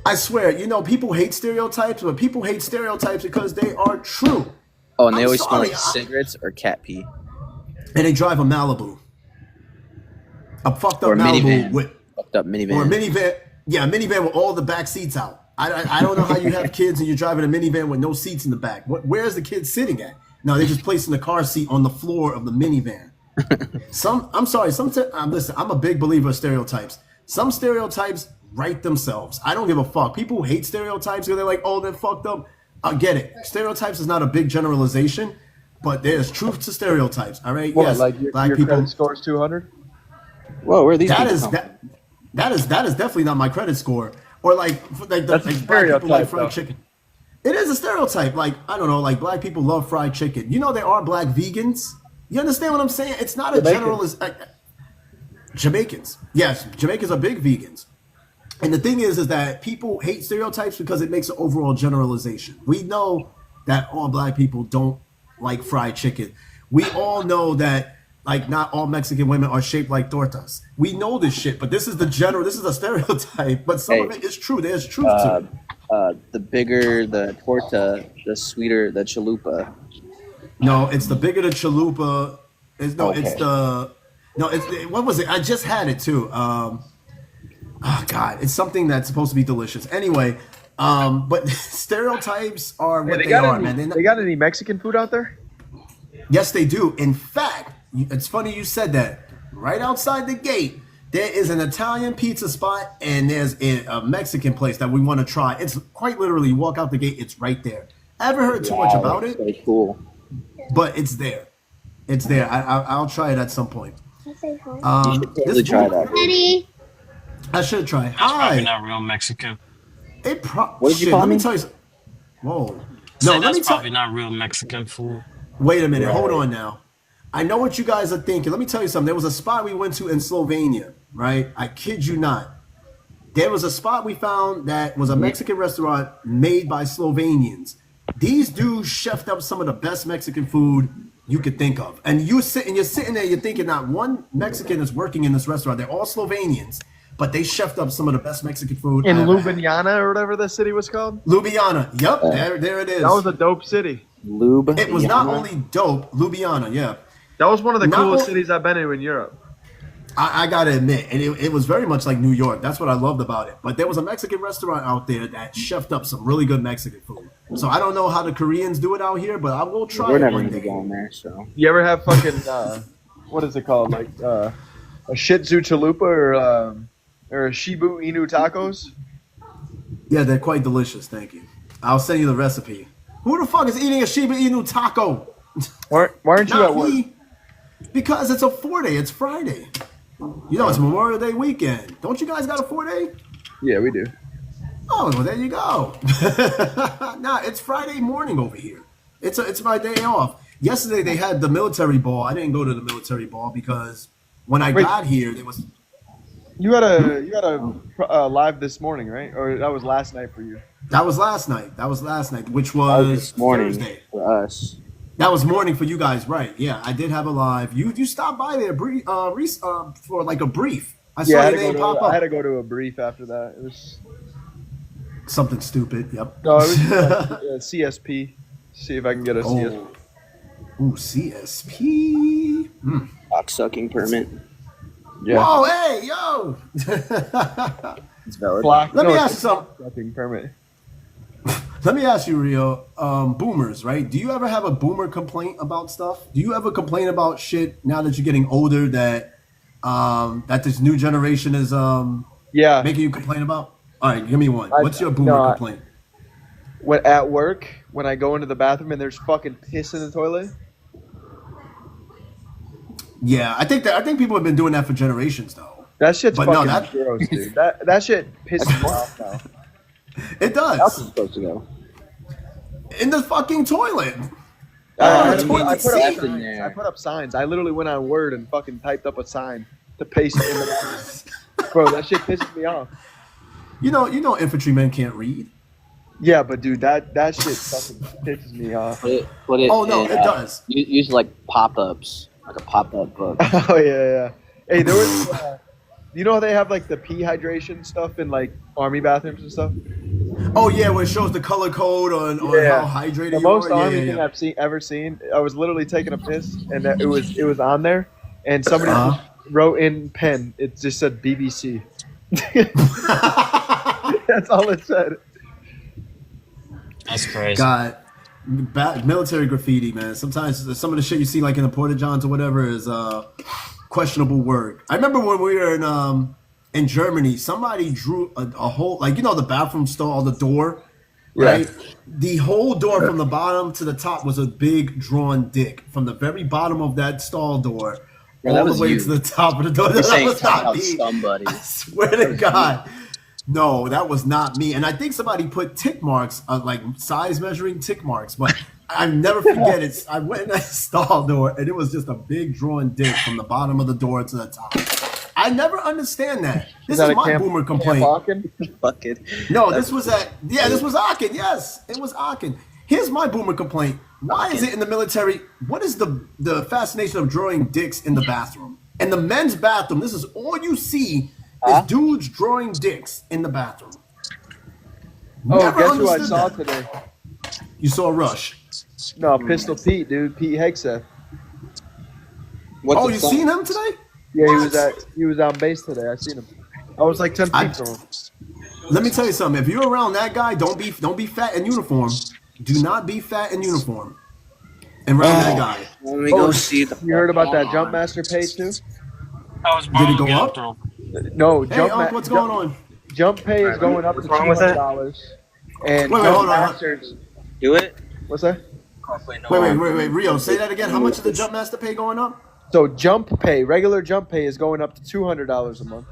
I swear, you know, people hate stereotypes, but people hate stereotypes because they are true. Oh, and they always smell like cigarettes or cat pee. And they drive a Malibu. A fucked up Malibu with... Fucked up minivan. Or a minivan. Yeah, a minivan with all the back seats out. I don't know how you have kids and you're driving a minivan with no seats in the back. Where's the kid sitting at? No, they're just placing the car seat on the floor of the minivan. Listen, I'm a big believer of stereotypes. Some stereotypes right themselves. I don't give a fuck. People hate stereotypes because they're like, oh, they're fucked up. I get it. Stereotypes is not a big generalization, but there's truth to stereotypes. All right. What, yes, like your black people. credit score is 200? Whoa, where are these That people is from? that is definitely not my credit score. Or like That's a like black people like stereotype, fried though. chicken. It is a stereotype. Like, I don't know, like black people love fried chicken. You know, there are black vegans. You understand what I'm saying? It's not a Jamaicans. Jamaicans. Yes, Jamaicans are big vegans. And the thing is that people hate stereotypes because it makes an overall generalization. We know that all black people don't like fried chicken. We all know that like not all Mexican women are shaped like tortas. We know this shit, but this is a stereotype, but some of it is true. There's truth to it. The bigger the torta, the sweeter the chalupa. No, it's the bigger the chalupa. It's Okay. what was it? I just had it too. Oh God, it's something that's supposed to be delicious. Anyway, but stereotypes are what they are, man. They got any Mexican food out there? Yes, they do. In fact, it's funny you said that. Right outside the gate, there is an Italian pizza spot and there's a Mexican place that we want to try. It's quite literally, you walk out the gate, it's right there. I haven't heard too much about it, Very cool. but it's there. It's there. I'll try it at some point. You should totally this try book- that. Daddy. I should try. That's probably Hi. not real Mexican. What did you call Let me me? tell you. Whoa. So No, let that's me tell. probably not real Mexican food. Wait a minute. Hold on now. I know what you guys are thinking. Let me tell you something. There was a spot we went to in Slovenia, right? I kid you not. There was a spot we found that was a Mexican restaurant made by Slovenians. These dudes chefed up some of the best Mexican food you could think of. And you're sitting there, you're thinking not one Mexican is working in this restaurant. They're all Slovenians, but they chefed up some of the best Mexican food In I ever had. Ljubljana or whatever the city was called? Ljubljana. Yep, there it is. That was a dope city. Lube. It was not Yana? only dope, Ljubljana, yeah. That was one of the Not coolest o- cities I've been in Europe. I gotta admit, and it was very much like New York. That's what I loved about it. But there was a Mexican restaurant out there that chefed up some really good Mexican food. So I don't know how the Koreans do it out here, but I will try We're it never one gonna be day. going there, so. You ever have fucking what is it called? Like a Shih Tzu chalupa or a Shibu Inu tacos? Yeah, they're quite delicious. Thank you. I'll send you the recipe. Who the fuck is eating a Shiba Inu taco? Why aren't you Not at work? me. Because it's a 4-day. It's Friday. You know, it's Memorial Day weekend. Don't you guys got a 4-day? Yeah, we do. Oh, well, there you go. Nah, it's Friday morning over here. It's my day off. Yesterday they had the military ball. I didn't go to the military ball because when I Wait. got here, there was You had a live this morning, right? Or that was last night for you? that was last night. That was last night, which That was was this morning Thursday. for us. That was morning for you guys, right? Yeah, I did have a live. You stopped by there for like a brief. I saw Yeah, I your name pop had up. to go to a brief after that. It was Something stupid. Yep. no, it was CSP. See if I can get a CSP. Ooh, CSP. Mm. Cock sucking permit. Yeah. Whoa, hey, yo. It's valid. Black. Let me no, ask it's you something. fucking permit. Let me ask you, Rio. Boomers, right? Do you ever have a boomer complaint about stuff? Do you ever complain about shit now that you're getting older that that this new generation is Yeah. making you complain about? All right, give me one. I- What's your boomer no, I- complaint? When at work, when I go into the bathroom and there's fucking piss in the toilet. Yeah, I think people have been doing that for generations, though. That shit's But no, fucking that- gross, dude. That shit pisses me off now. It How else is does. it supposed to go? In the fucking toilet. I it's put in up there. signs. I put up signs. I literally went on Word and fucking typed up a sign to paste it in the bathroom. Bro, that shit pisses me off. You know, infantrymen can't read. Yeah, but dude, that shit fucking pisses me off. Put it Oh no, in, it does. Use like pop-ups, like a pop-up book. Oh yeah. Hey, there was. You know how they have like the pee hydration stuff in like army bathrooms and stuff. Oh yeah, where it shows the color code on Yeah. how hydrated The you most are. army Yeah, thing yeah. I've ever seen. I was literally taking a piss, and it was on there, and somebody Uh-huh. just wrote in pen. It just said BBC. That's all it said. That's crazy. God, military graffiti, man. Sometimes some of the shit you see, like in the Porta Johns or whatever, is questionable work. I remember when we were in in Germany, somebody drew a whole, like, the bathroom stall, the door, right? Yeah. The whole door from the bottom to the top was a big drawn dick from the very bottom of that stall door Bro, that all the was way you. to the top of the door. You're That saying was not out me. somebody. I swear to God. No, that was not me. And I think somebody put tick marks, like size measuring tick marks, but I never forget it. I went in that stall door and it was just a big drawn dick from the bottom of the door to the top. I never understand that. This is my boomer complaint. Fuck it. No, this was this was Aachen. Yes, it was Aachen. Here's my boomer complaint. Why is it in the military? What is the fascination of drawing dicks in the bathroom? In the men's bathroom, this is all you see is dudes drawing dicks in the bathroom. Never guess who I saw today? You saw Rush. No, Pistol Pete, dude. Pete Hegseth. You seen him today? Yeah, he was on base today. I seen him. I was like 10 feet from him. Let me tell you something. If you're around that guy, don't be fat in uniform. Do not be fat in uniform. And around that guy. Let me go see the. You heard about that Jump Master pay too? Did it go up? No, What's going on? Jump pay is going up to $200. And hold on. Masters. Do it. What's that? Wait, Rio, say that again. How much is the Jump Master pay going up? So regular jump pay is going up to $200 a month.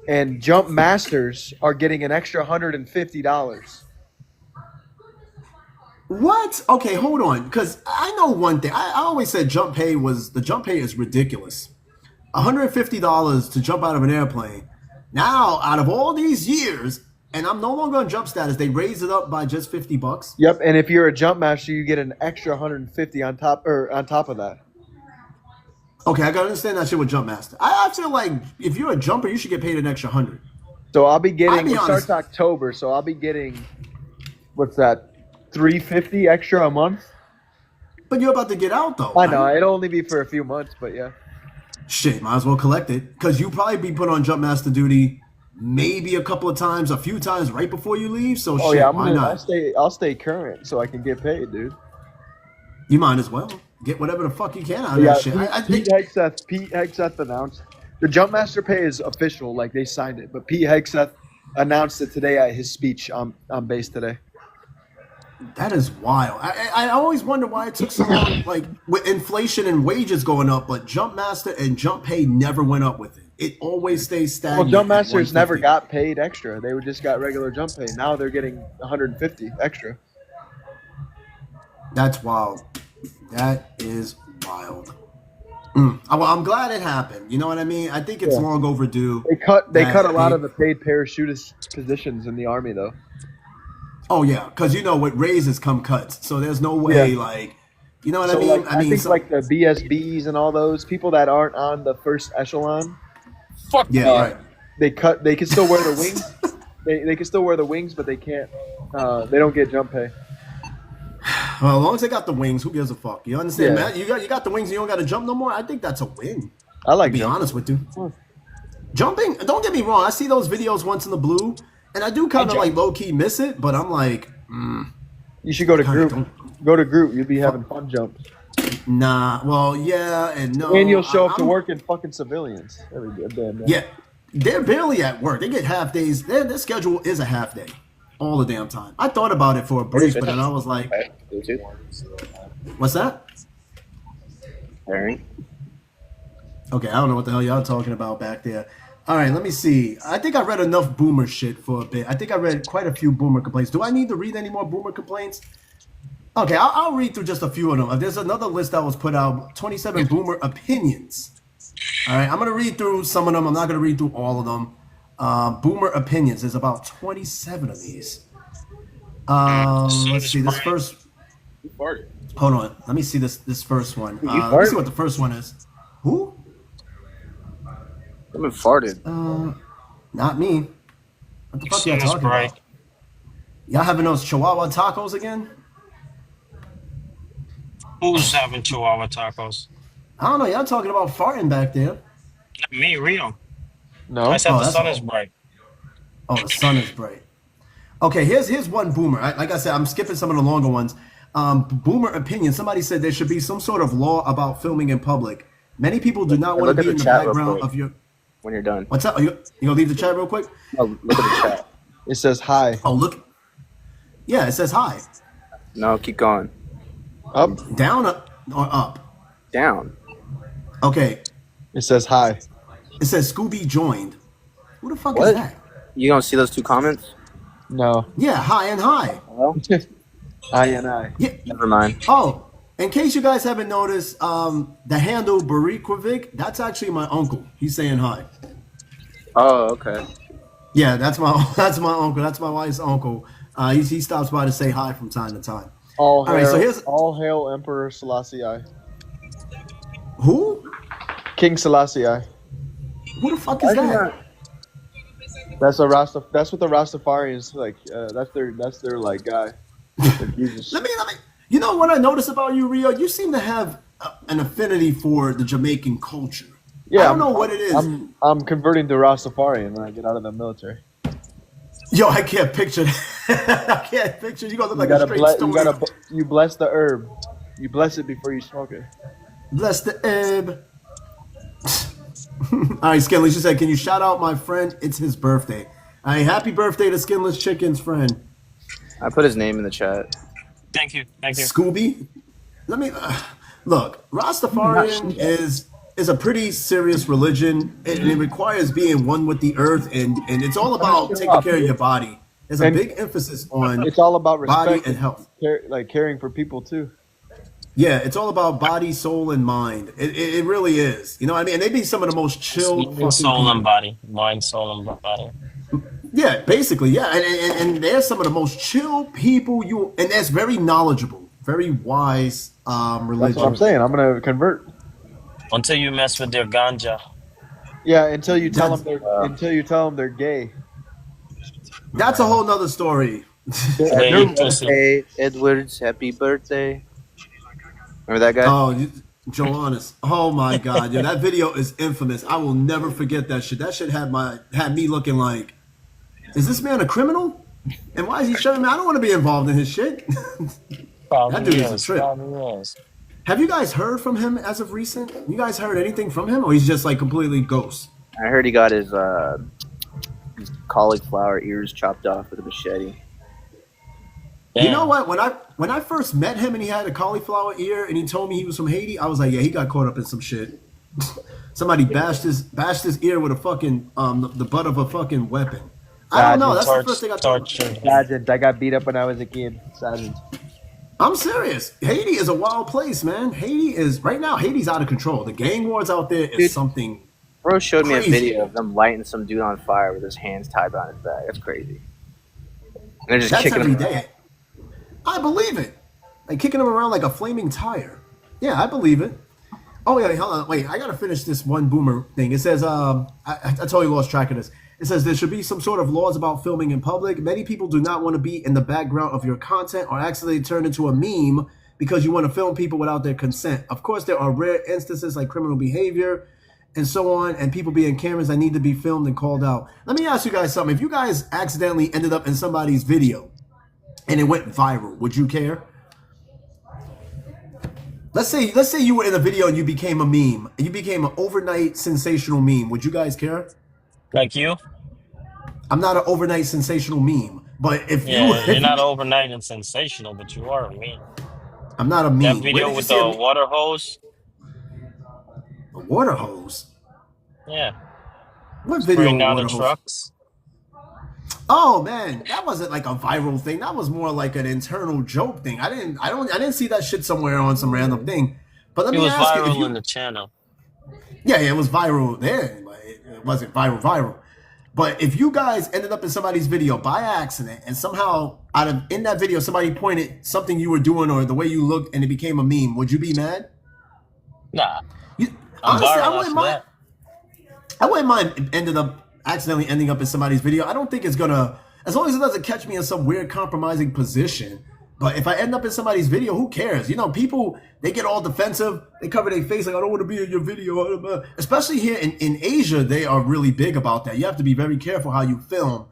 And Jump Masters are getting an extra $150. What? Okay, hold on. Because I know one thing. I always said the jump pay is ridiculous. $150 to jump out of an airplane. Now, out of all these years, and I'm no longer on jump status, they raised it up by just $50. Yep, and if you're a jump master, you get an extra $150 on top of that. Okay, I gotta understand that shit with Jump Master. I feel like if you're a jumper, you should get paid an extra $100. So I'll be getting. It starts October, so I'll be getting. What's that? $350 extra a month. But you're about to get out though. I know it'll only be for a few months, but yeah. Shit, might as well collect it because you probably be put on Jump Master duty maybe a few times right before you leave. So why not? I'll stay current so I can get paid, dude. You might as well get whatever the fuck you can out of that shit. Pete Hegseth announced the Jump Master pay is official, like they signed it. But Pete Hegseth announced it today at his speech on base today. That is wild. I always wonder why it took so long, like with inflation and wages going up, but Jump Master and Jump Pay never went up with it. It always stays stagnant. Well, Jump Masters never got paid extra. They just got regular Jump Pay. Now they're getting $150 extra. That's wild. That is wild. Well, I'm glad it happened. You know what I mean? I think it's long overdue. They cut a lot of the paid parachutist positions in the Army, though. Oh yeah, because with raises come cuts, so there's no way you know what I mean. I think like the BSBs and all those people that aren't on the first echelon. Fuck yeah, right. They can still wear the wings. they can still wear the wings, but they can't. They don't get jump pay. Well, as long as they got the wings, who gives a fuck? You understand, man? You got the wings, and you don't got to jump no more. I think that's a win. I like. To be honest with you, jumping. Don't get me wrong. I see those videos once in the blue. And I do kind of like low key miss it, but I'm like, you should go to group. Go to group. You'll be having fun jumps. Nah, well, yeah, and no. And you'll show up to work in fucking civilians. Yeah, they're barely at work. They get half days. Their schedule is a half day, all the damn time. I thought about it for a brief, but then I was like, what's that? Pairing. Okay, I don't know what the hell y'all talking about back there. All right, let me see. I think I read enough boomer shit for a bit. I think I read quite a few boomer complaints. Do I need to read any more boomer complaints? Okay, I'll read through just a few of them. There's another list that was put out, 27 boomer opinions. All right, I'm going to read through some of them. I'm not going to read through all of them. Boomer opinions. There's about 27 of these. Let's see. This first... Hold on. Let me see this first one. Let me see what the first one is. Who? Someone farted. Not me. What the fuck are y'all talking about? Y'all having those Chihuahua tacos again? Who's having Chihuahua tacos? I don't know. Y'all talking about farting back there. Not me, Rio. No. I said the sun is bright. Oh, the sun is bright. Okay, here's one boomer. Like I said, I'm skipping some of the longer ones. Boomer opinion. Somebody said there should be some sort of law about filming in public. Many people do not want to be in the background of your... when you're done. What's up? You gonna leave the chat real quick? Oh, look at the chat. It says hi. Oh, look. Yeah, it says hi. No, keep going. Up. Down or up? Down. Okay. It says hi. It says Scooby joined. Who the fuck What? is that? You don't see those 2 comments? No. Yeah, hi and hi. Well, I and I. Yeah. never mind. Oh, in case you guys haven't noticed, the handle Barikovic, that's actually my uncle. He's saying hi. Oh, okay. Yeah, that's my uncle. That's my wife's uncle. He stops by to say hi from time to time. All right, so here's- hail Emperor Selassie I. Who? King Selassie I. Who the fuck is that? That's That's what the Rastafarians like. That's their like guy. Jesus. Let me. You know what I noticed about you, Rio? You seem to have an affinity for the Jamaican culture. Yeah, I don't know what it is. I'm converting to Rastafarian when I get out of the military. Yo, I can't picture that. I can't picture. You gonna look like a straight stoner. You bless the herb. You bless it before you smoke it. Bless the herb. All right, Skinless, she said, can you shout out my friend? It's his birthday. All right, happy birthday to Skinless Chicken's friend. I put his name in the chat. Thank you. Scooby. Let me look. Rastafarian is a pretty serious religion, and it requires being one with the earth, and it's all about taking care of your body. There's a big emphasis on It's all about respect body and health. caring for people too. Yeah, it's all about body, soul, and mind. It really is. You know what I mean? And they be some of the most chilled fucking Soul people. and body. Mind, soul, and body. Yeah, basically, yeah. And they're some of the most chill people and that's very knowledgeable, very wise religion. That's what I'm saying. I'm gonna convert. Until you mess with their ganja. Yeah, until you tell them they're gay. That's a whole nother story. Hey, pussy. Hey, Edwards, happy birthday. Remember that guy? Oh, Joannis. Oh my God, yeah, that video is infamous. I will never forget that shit. That shit had me looking like, is this man a criminal? And why is he showing me? I don't want to be involved in his shit. That dude is a trip. Have you guys heard from him as of recent? You guys heard anything from him, or he's just like completely ghost? I heard he got his cauliflower ears chopped off with a machete. You know what? When I first met him and he had a cauliflower ear and he told me he was from Haiti, I was like, yeah, he got caught up in some shit. Somebody bashed his ear with a fucking the butt of a fucking weapon. I don't know. That's the first thing I thought. Sergeant, I got beat up when I was a kid. Sergeant. I'm serious. Haiti is a wild place, man. Haiti's out of control. The gang wars out there is something. Bro showed me a crazy. video of them lighting some dude on fire with his hands tied behind his back. That's crazy. And they're just That's kicking every him day. I believe it. Like kicking him around like a flaming tire. Yeah, I believe it. Oh yeah, hold on. Wait, I gotta finish this one boomer thing. It says, I totally lost track of this. It says there should be some sort of laws about filming in public. Many people do not want to be in the background of your content or accidentally turn into a meme because you want to film people without their consent. Of course, there are rare instances like criminal behavior and so on, and people being cameras that need to be filmed and called out. Let me ask you guys something. If you guys accidentally ended up in somebody's video and it went viral, would you care? Let's say you were in a video and you became a meme. You became an overnight sensational meme. Would you guys care? Like you? I'm not an overnight sensational meme, but You're not overnight and sensational, but you are a meme. I'm not a meme. That video with the water hose? A water hose? Yeah. What video Spraying with down water the hose? trucks? Oh man, that wasn't like a viral thing. That was more like an internal joke thing. I didn't see that shit somewhere on some random thing. But let It me was ask you, viral in the channel. Yeah, it was viral there, but it wasn't viral. But if you guys ended up in somebody's video by accident and somehow in that video somebody pointed something you were doing or the way you looked and it became a meme, would you be mad? Nah. Honestly, viral I wouldn't after mind. that. I wouldn't mind accidentally ending up in somebody's video. I don't think it's gonna, as long as it doesn't catch me in some weird compromising position. But if I end up in somebody's video, who cares? You know, people, they get all defensive. They cover their face like, I don't want to be in your video. Especially here in Asia, they are really big about that. You have to be very careful how you film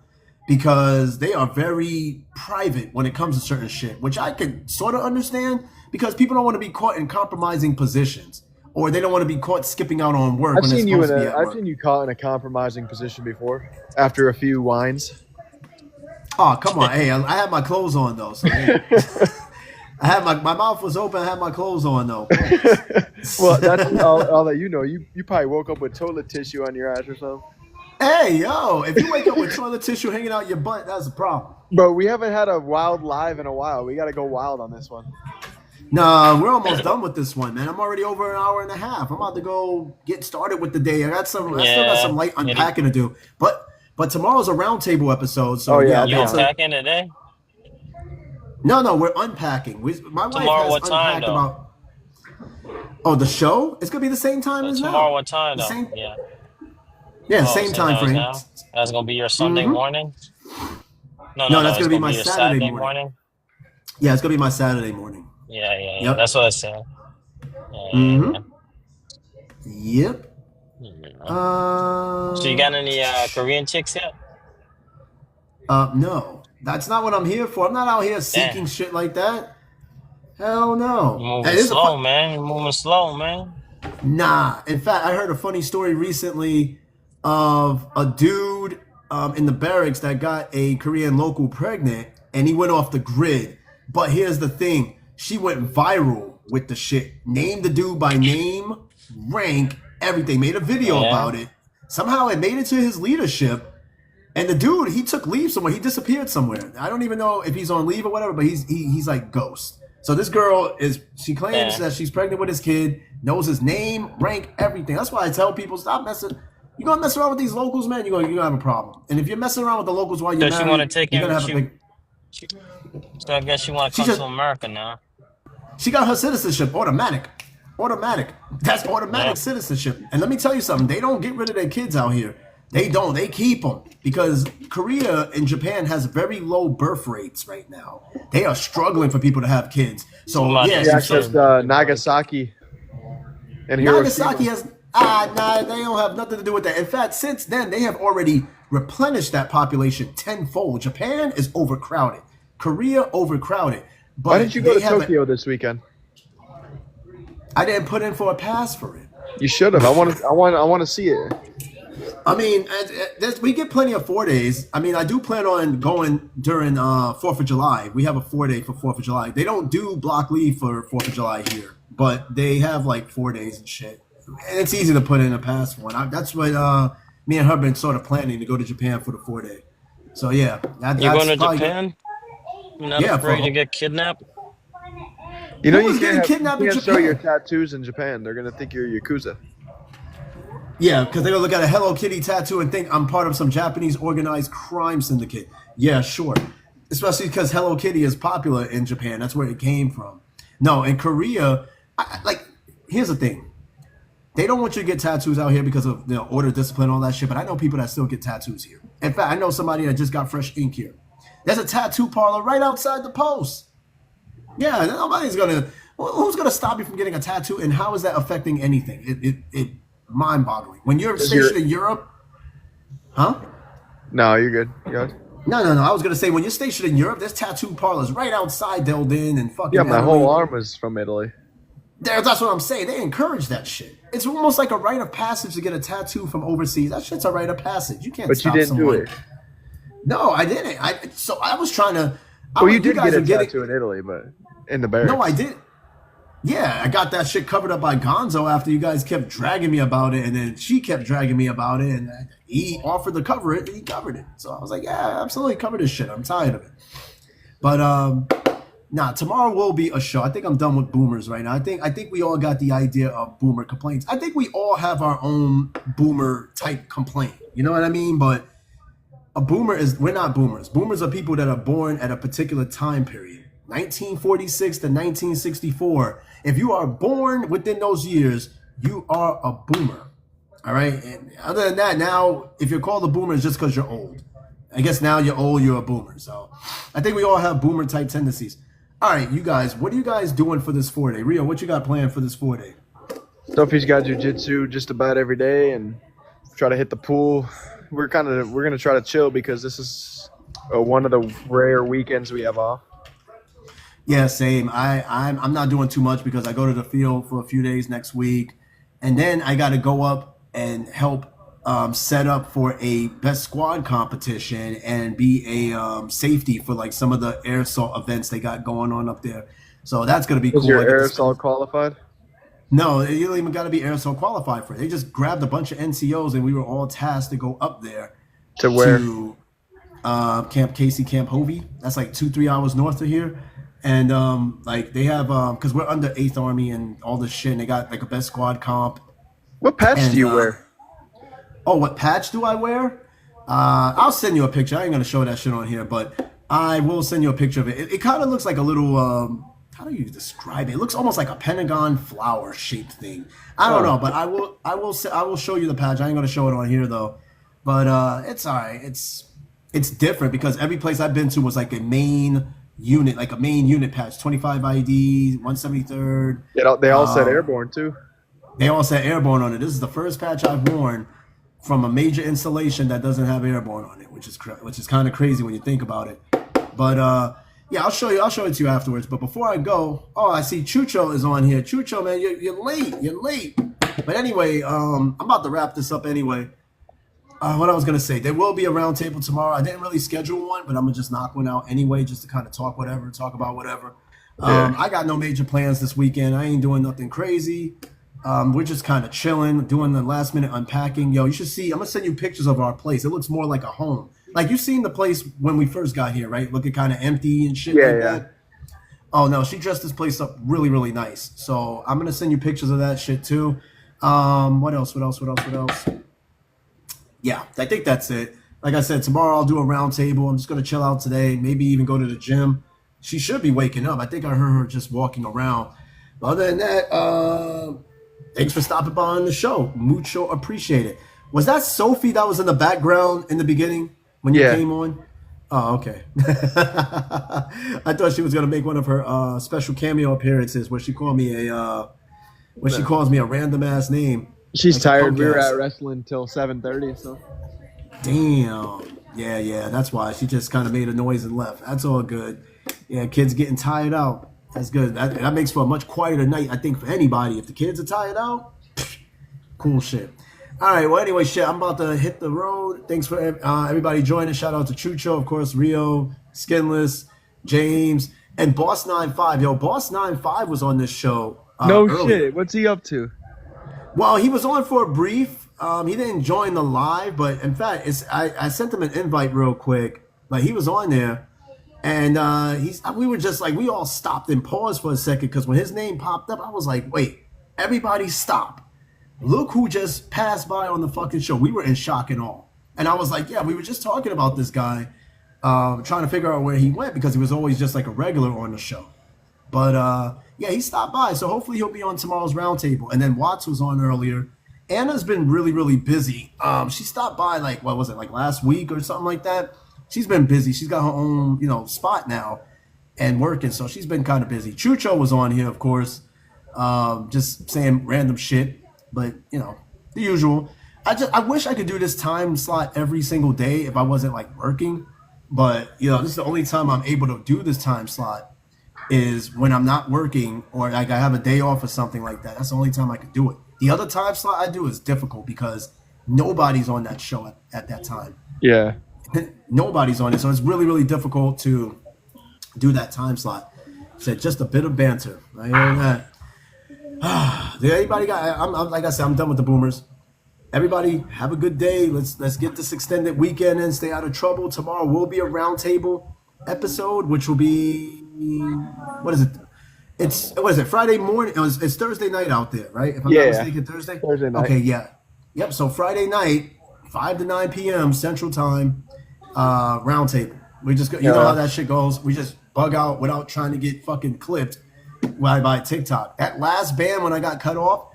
because they are very private when it comes to certain shit, which I could sort of understand because people don't want to be caught in compromising positions. or they don't want to be caught skipping out on work I've when they're seen you supposed to be at I've work. seen you caught in a compromising position before after a few wines. Oh, come on. Hey, I had my clothes on, though. So hey. I had my mouth was open. I had my clothes on, though. Well, that's all that you know. You probably woke up with toilet tissue on your ass or something. Hey, yo, if you wake up with toilet tissue hanging out your butt, that's a problem. Bro, we haven't had a wild live in a while. We got to go wild on this one. Nah, we're almost done with this one, man. I'm already over an hour and a half. I'm about to go get started with the day. I still got some light unpacking to do. But tomorrow's a roundtable episode, so yeah, You unpacking today? No, we're unpacking. My wife Tomorrow, has what time, unpacked though? about. Oh, the show? It's gonna be the same time as now. Tomorrow, what time, The though? same, Yeah. yeah, same time frame. Now? That's gonna be your Sunday morning. No, that's it's gonna be my your Saturday morning. Yeah, it's gonna be my Saturday morning. Yeah. Yep. That's what I said. Yep. So you got any Korean chicks yet? No. That's not what I'm here for. I'm not out here seeking shit like that. Hell no. You're moving slow, man. You're moving slow, man. Nah. In fact, I heard a funny story recently of a dude in the barracks that got a Korean local pregnant, and he went off the grid. But here's the thing. She went viral with the shit. Named the dude by name, rank, everything. Made a video about it. Somehow it made it to his leadership. And the dude, he took leave somewhere. He disappeared somewhere. I don't even know if he's on leave or whatever, but he's like ghost. So this girl she claims that she's pregnant with his kid, knows his name, rank, everything. That's why I tell people, stop messing. You're going to mess around with these locals, man, you're going to have a problem. And if you're messing around with the locals while you're married, she want to take you're going to have a big... So I guess she want to come to America now. She got her citizenship automatic. That's automatic citizenship. And let me tell you something. They don't get rid of their kids out here. They don't. They keep them because Korea and Japan has very low birth rates right now. They are struggling for people to have kids. So just Nagasaki and Hiroshima. Nagasaki has they don't have nothing to do with that. In fact, since then they have already replenished that population tenfold. Japan is overcrowded. Korea overcrowded. But why didn't you go to Tokyo this weekend? I didn't put in for a pass for it. You should have. I want to see it. I mean, we get plenty of 4 days. I mean, I do plan on going during 4th of July. We have a 4 day for 4th of July. They don't do block leave for 4th of July here, but they have like 4 days and shit. And it's easy to put in a pass for one. That's what me and her been sort of planning to go to Japan for the 4 day. So yeah, you're going to Japan? You're not afraid to get kidnapped? You know, you can't show your tattoos in Japan. They're gonna think you're Yakuza. Yeah, because they're going to look at a Hello Kitty tattoo and think I'm part of some Japanese organized crime syndicate. Yeah, sure. Especially because Hello Kitty is popular in Japan. That's where it came from. No, in Korea, here's the thing. They don't want you to get tattoos out here because of order, discipline, all that shit. But I know people that still get tattoos here. In fact, I know somebody that just got fresh ink here. There's a tattoo parlor right outside the post. Yeah, nobody's going to... Who's going to stop you from getting a tattoo? And how is that affecting anything? It mind-boggling. When you're stationed in Europe, No, you're good. No. I was gonna say when you're stationed in Europe, there's tattoo parlors right outside Delden and fucking. Yeah, my whole arm was from Italy. That's what I'm saying. They encourage that shit. It's almost like a rite of passage to get a tattoo from overseas. That shit's a rite of passage. You can't. But you didn't do it. No, I didn't. I was trying to. Well, you did get a tattoo in Italy, but in the barracks. No, I did. Yeah, I got that shit covered up by Gonzo after you guys kept dragging me about it, and then she kept dragging me about it, and he offered to cover it, and he covered it. So I was like, yeah, absolutely, cover this shit. I'm tired of it. But tomorrow will be a show. I think I'm done with boomers right now. I think we all got the idea of boomer complaints. I think we all have our own boomer type complaint. You know what I mean? But we're not boomers. Boomers are people that are born at a particular time period. 1946 to 1964. If you are born within those years, you are a boomer. All right. And other than that, now, if you're called a boomer, it's just because you're old. I guess now you're old, you're a boomer. So I think we all have boomer type tendencies. All right, you guys, what are you guys doing for this 4 day? Rio, what you got planned for this 4 day? Sophie's got jiu-jitsu just about every day and try to hit the pool. We're gonna try to chill because this is one of the rare weekends we have off. Yeah, same. I'm not doing too much because I go to the field for a few days next week. and then I got to go up and help set up for a best squad competition and be a safety for like some of the airsoft events they got going on up there. So that's gonna be Was cool. your I get to aerosol spend- qualified? No, you don't even got to be aerosol qualified for it. They just grabbed a bunch of NCOs and we were all tasked to go up there To where? to Camp Casey, Camp Hovey. That's like 2-3 hours north of here. And like they have because we're under 8th Army and all this shit, and they got like a best squad comp. What patch And, do you wear? Oh, what patch do I wear? I'll send you a picture. I ain't gonna show that shit on here, but I will send you a picture of it. It kind of looks like a little how do you describe it? It looks almost like a pentagon flower shaped thing. I don't know, but I will show you the patch. I ain't gonna show it on here though. But it's all right. It's different because every place I've been to was like a main unit, patch. 25 ID, 173rd. They all said airborne too. They all said airborne on it. This is the first patch I've worn from a major installation that doesn't have airborne on it, which is kind of crazy when you think about it. But yeah, I'll show it to you afterwards. But before I go, I see Chucho is on here. Chucho, man, you're late. You're late. But anyway, I'm about to wrap this up anyway. What I was gonna say, there will be a roundtable tomorrow. I didn't really schedule one, but I'm gonna just knock one out anyway, just to kind of talk about whatever. I got no major plans this weekend. I ain't doing nothing crazy. We're just kind of chilling, doing the last minute unpacking. Yo, you should see. I'm gonna send you pictures of our place. It looks more like a home. Like you've seen the place when we first got here, right? Looking kind of empty and shit that. Oh no, she dressed this place up really, really nice. So I'm gonna send you pictures of that shit too. What else? Yeah, I think that's it. Like I said, tomorrow I'll do a round table. I'm just gonna chill out today. Maybe even go to the gym. She should be waking up. I think I heard her just walking around. But other than that, thanks for stopping by on the show. Mucho appreciate it. Was that Sophie that was in the background in the beginning when you came on? Oh, okay. I thought she was gonna make one of her special cameo appearances where she called me she calls me a random ass name. She's like tired. We were at wrestling till 7:30. So. Damn. Yeah. That's why she just kind of made a noise and left. That's all good. Yeah, kids getting tired out. That's good. That makes for a much quieter night, I think, for anybody. If the kids are tired out, cool shit. All right. Well, anyway, shit. I'm about to hit the road. Thanks for everybody joining. Shout out to Chucho, of course, Rio, Skinless, James, and Boss 95. Yo, Boss 95 was on this show. No earlier. shit. What's he up to? Well, he was on for a brief. He didn't join the live, but in fact, I sent him an invite real quick. Like he was on there, and we were just like we all stopped and paused for a second because when his name popped up, I was like, wait, everybody stop! Look who just passed by on the fucking show. We were in shock and awe, and I was like, yeah, we were just talking about this guy, trying to figure out where he went because he was always just like a regular on the show. But yeah, he stopped by, so hopefully he'll be on tomorrow's roundtable. And then Watts was on earlier. Anna's been really, really busy. She stopped by like last week or something like that. She's been busy. She's got her own, spot now and working, so she's been kind of busy. Chucho was on here, of course, just saying random shit, but the usual. I wish I could do this time slot every single day if I wasn't like working, but this is the only time I'm able to do this time slot. Is when I'm not working or like I have a day off or something like that. That's the only time I can do it. The other time slot I do is difficult because nobody's on that show at that time. Yeah. Nobody's on it. So it's really, really difficult to do that time slot. So just a bit of banter. I hear that. Did anybody I'm like I said, I'm done with the boomers. Everybody have a good day. Let's get this extended weekend and stay out of trouble. Tomorrow will be a roundtable episode, which will be what is it? Friday morning. It's Thursday night out there, right? If I'm not mistaken, Thursday. Thursday night. Okay, yeah, yep. So Friday night, 5 to 9 p.m. Central Time, roundtable. We just know how that shit goes. We just bug out without trying to get fucking clipped by TikTok. That last ban when I got cut off,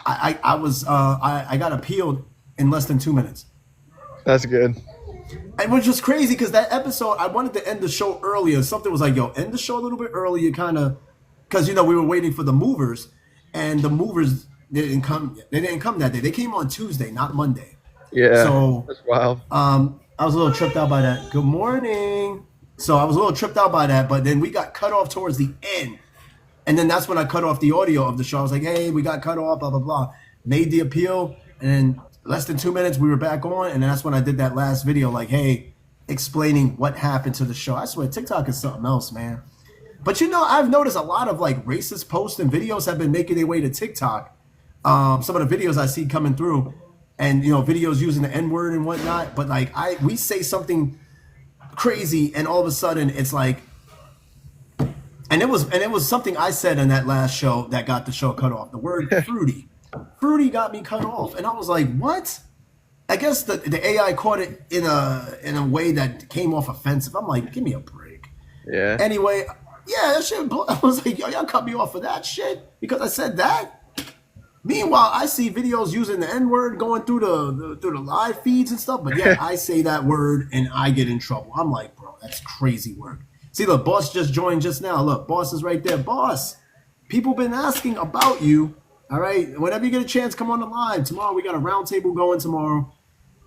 I got appealed in less than 2 minutes. That's good. And which was crazy because that episode, I wanted to end the show earlier. Something was like, yo, end the show a little bit earlier, kind of, because, we were waiting for the movers, and the movers didn't come. They didn't come that day. They came on Tuesday, not Monday. Yeah. So that's wild. I was a little tripped out by that. Good morning. So I was a little tripped out by that, but then we got cut off towards the end. And then that's when I cut off the audio of the show. I was like, hey, we got cut off, blah, blah, blah. made the appeal, and then less than 2 minutes we were back on, and that's when I did that last video, like, hey, explaining what happened to the show. I swear, TikTok is something else, man. But I've noticed a lot of like racist posts and videos have been making their way to TikTok. Some of the videos I see coming through, and videos using the N-word and whatnot. But like we say something crazy, and all of a sudden it's like, and it was something I said in that last show that got the show cut off. The word fruity, fruity got me cut off, and I was like, what? I guess the AI caught it in a way that came off offensive. I'm like, give me a break. Yeah. Anyway, yeah, that shit. I was like, yo, y'all cut me off for that shit because I said that. Meanwhile, I see videos using the N-word going through the live feeds and stuff, but yeah, I say that word and I get in trouble. I'm like, bro, that's crazy work. See, look, Boss just joined just now. Look, Boss is right there. Boss, people been asking about you. All right, whenever you get a chance, come on the live. Tomorrow we got a roundtable going tomorrow.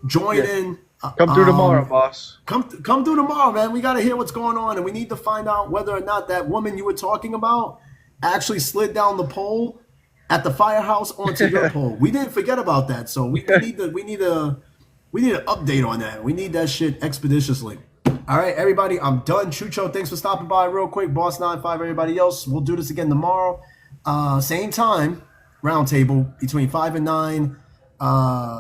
Join in. Come through tomorrow, boss. Come through tomorrow, man. We got to hear what's going on, and we need to find out whether or not that woman you were talking about actually slid down the pole at the firehouse onto your pole. We didn't forget about that, so we need an update on that. We need that shit expeditiously. All right, everybody, I'm done. Chucho, thanks for stopping by real quick. Boss 95, everybody else. We'll do this again tomorrow. Same time, roundtable between 5 and 9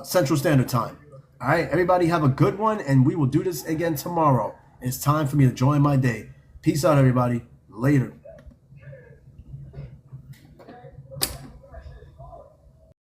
Central Standard Time. All right, everybody have a good one, and we will do this again tomorrow. It's time for me to join my day. Peace out, everybody. Later.